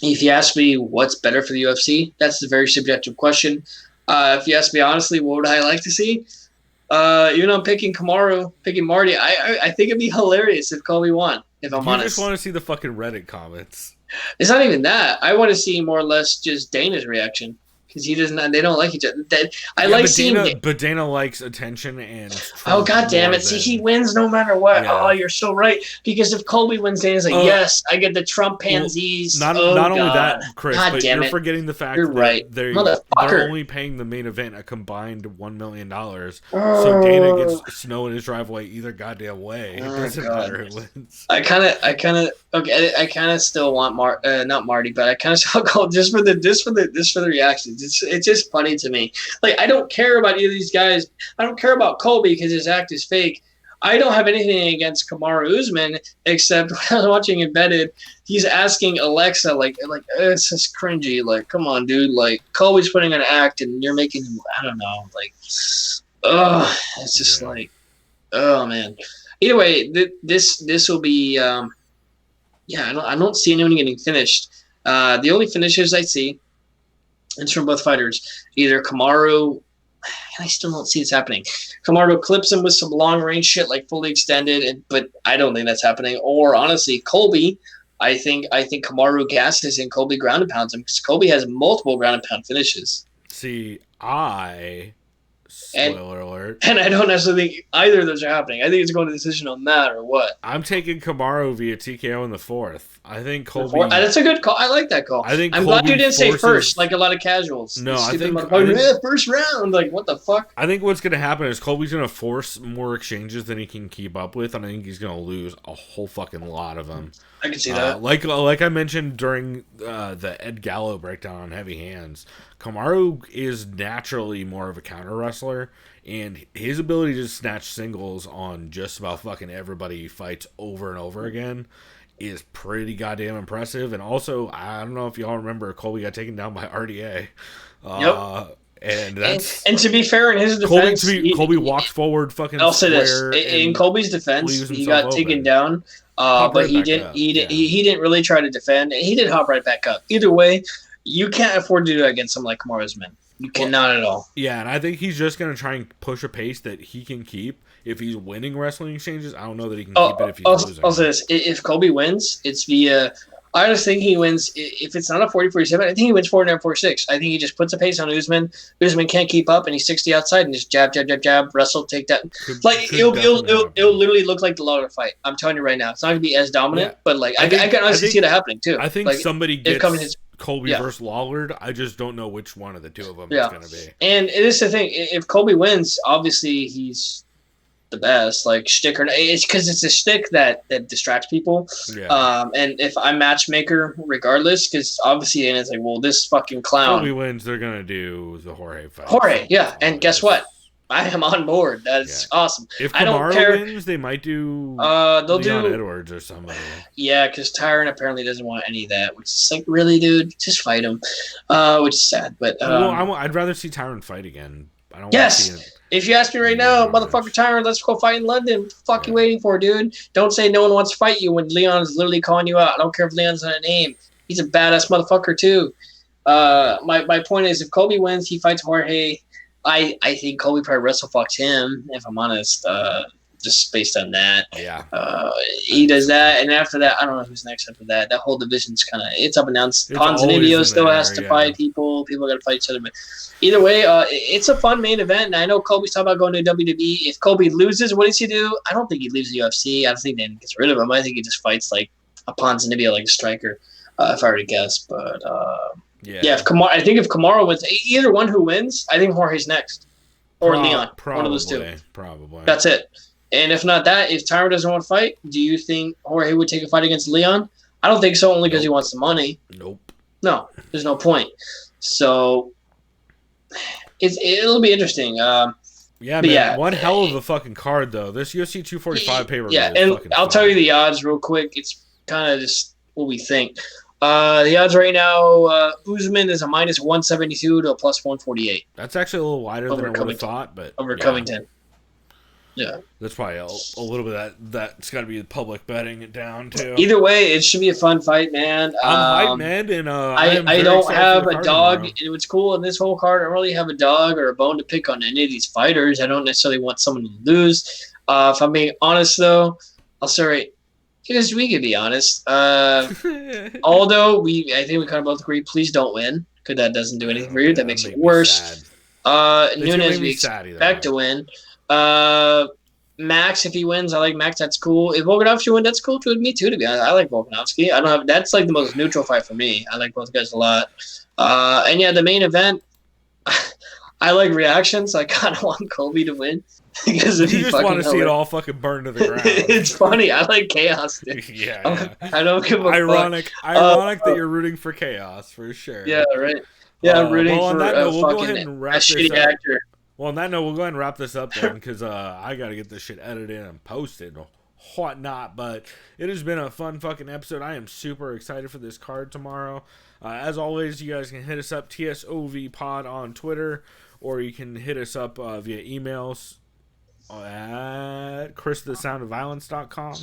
If you ask me what's better for the UFC, that's a very subjective question. If you ask me honestly, what would I like to see? Even though I'm picking Kamaru, picking Marty, I think it'd be hilarious if Colby won, if I'm honest. You just want to see the fucking Reddit comments. It's not even that. I want to see more or less just Dana's reaction. Because he doesn't. They don't like each other. But Dana likes attention and. Oh god damn it! See, he wins no matter what. Yeah. Oh, you're so right. Because if Colby wins, Dana's like, yes, I get the Trump pansies. Not only that, Chris, but you're forgetting the fact that they're only paying the main event a combined $1 million. So Dana gets snow in his driveway either goddamn way. It doesn't matter who wins. I kind of still want not Marty, but I kind of still go just for the reactions. It's just funny to me. Like, I don't care about either of these guys. I don't care about Colby because his act is fake. I don't have anything against Kamaru Usman except when I was watching Embedded, he's asking Alexa like it's just cringy. Like, come on, dude. Like, Colby's putting on an act and you're making him. I don't know. Like, it's just like, oh man. Either way, this will be. I don't see anyone getting finished. The only finishes I see. It's from both fighters. Either Kamaru, and I still don't see this happening. Kamaru clips him with some long range shit, like fully extended, but I don't think that's happening. Or honestly, Colby, I think Kamaru gasses and Colby ground and pounds him because Colby has multiple ground and pound finishes. See, spoiler alert. And I don't necessarily think either of those are happening. I think it's going to decision on that or what. I'm taking Kamaru via TKO in the fourth. I think Colby. That's a good call. I like that call. I'm glad you didn't say first, like a lot of casuals. No, I think first round. Like, what the fuck? I think what's going to happen is Colby's going to force more exchanges than he can keep up with, and I think he's going to lose a whole fucking lot of them. I can see that. Like I mentioned during the Ed Gallo breakdown on Heavy Hands, Kamaru is naturally more of a counter wrestler, and his ability to snatch singles on just about fucking everybody he fights over and over again is pretty goddamn impressive. And also, I don't know if y'all remember, Colby got taken down by RDA. Yep. And that's and to be fair, in his defense, Colby walked forward fucking. I'll say this: in Colby's defense, he got taken down, but he didn't really try to defend. He did hop right back up. Either way, you can't afford to do that against someone like Kamaru Usman. You cannot at all. Yeah, and I think he's just going to try and push a pace that he can keep. If he's winning wrestling exchanges, I don't know that he can keep it if he's losing. I'll say this: if Colby wins, it's via. I just think he wins. If it's not a 40-47, I think he wins 49-46. I think he just puts a pace on Usman. Usman can't keep up, and he's 60 outside and just jab, wrestle, take that. It'll literally look like the Lawler fight. I'm telling you right now. It's not going to be as dominant, but I can honestly see that happening too. I think somebody gets Colby versus Lawler. I just don't know which one of the two of them it's going to be. And it is the thing. If Colby wins, obviously he's the best, like shtick or not. It's because it's a shtick that distracts people. Yeah. And if I'm matchmaker, regardless, because obviously, and it's like, well, this fucking clown. Colby wins, they're gonna do the Jorge fight. And guess what? I am on board. That's awesome. If Kamaru wins, they might do. They'll do Edwards or somebody. Yeah, because Tyron apparently doesn't want any of that. Which is like, really, dude, just fight him. Which is sad, but I'd rather see Tyron fight again. I don't. Yes. Want to see it. If you ask me right now, motherfucker Tyron, let's go fight in London. What the fuck you waiting for, dude? Don't say no one wants to fight you when Leon is literally calling you out. I don't care if Leon's not a name. He's a badass motherfucker too. My point is, if Colby wins, he fights Jorge. I think Colby probably wrestle fucks him, if I'm honest. Just based on that. Yeah. He does that, and after that, I don't know who's next after that. That whole division's kind of it's up and down. Ponzinibbio still has to fight people. People got to fight each other. But either way, it's a fun main event. And I know Colby's talking about going to WWE. If Colby loses, what does he do? I don't think he leaves the UFC. I don't think Dan gets rid of him. I think he just fights like a Ponzinibbio, like a striker, if I were to guess. But if Kamaru wins, either one who wins, I think Jorge's next. Or Leon. One of those two. Probably. That's it. And if not that, if Tyron doesn't want to fight, do you think Jorge would take a fight against Leon? I don't think so, only because he wants the money. Nope. No, there's no point. So it'll be interesting. One hell of a fucking card, though. This UFC 245 pay-per-view. Yeah, and I'll tell you the odds real quick. It's kind of just what we think. The odds right now, Usman is a minus 172 to a plus 148. That's actually a little wider than I would have thought, but over Covington. Yeah, that's probably a little bit of that's got to be the public betting it down too. Either way, it should be a fun fight, man. I'm hyped, man, and I don't have a dog. Tomorrow. What's cool in this whole card, I don't really have a dog or a bone to pick on any of these fighters. I don't necessarily want someone to lose. If I'm being honest, though, I'll say because we could be honest. Although I think we kind of both agree, please don't win because that doesn't do anything for you. That makes it worse. Nunes we expect to win. Max, if he wins, I like Max. That's cool. If Volkanovski wins, that's cool too with me too. To be honest, I like Volkanovski. That's like the most neutral fight for me. I like both guys a lot. And yeah, the main event, I like reactions. I kind of want Colby to win because you just want to see it all fucking burn to the ground. It's funny. I like chaos. Yeah. I don't give a ironic that you're rooting for chaos for sure. Yeah, right. Yeah, I'm rooting for we'll go ahead and wrap this shitty up. actor. Well, on that note, we'll go ahead and wrap this up then because I got to get this shit edited and posted and whatnot. But it has been a fun fucking episode. I am super excited for this card tomorrow. As always, you guys can hit us up, TSOV Pod on Twitter, or you can hit us up via emails at christhesoundofviolence.com.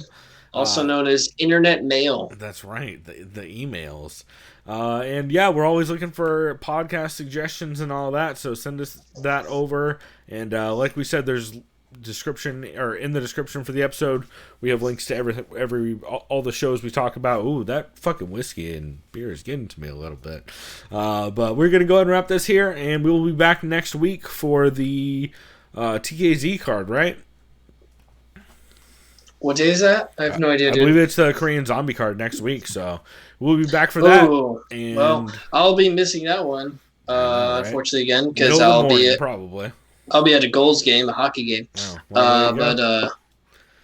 Also known as Internet Mail. That's right, the emails. And yeah, we're always looking for podcast suggestions and all that, so send us that over. And like we said, there's in the description for the episode, we have links to all the shows we talk about. Ooh, that fucking whiskey and beer is getting to me a little bit. But we're gonna go ahead and wrap this here, and we will be back next week for the TKZ card, right? What day is that? I have no idea, dude. I believe it's the Korean Zombie card next week, so we'll be back for that. And well, I'll be missing that one, unfortunately, again, because I'll be at a Goals game, a hockey game. Oh, well, but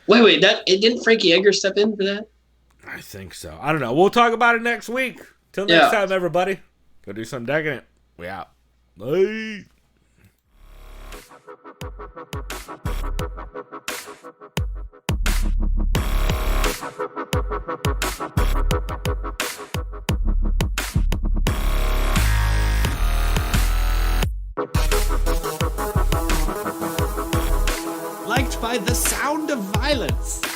wait, didn't Frankie Edgar step in for that? I think so. I don't know. We'll talk about it next week. Till next time, everybody. Go do some decking it. We out. Bye. Liked by the sound of violence.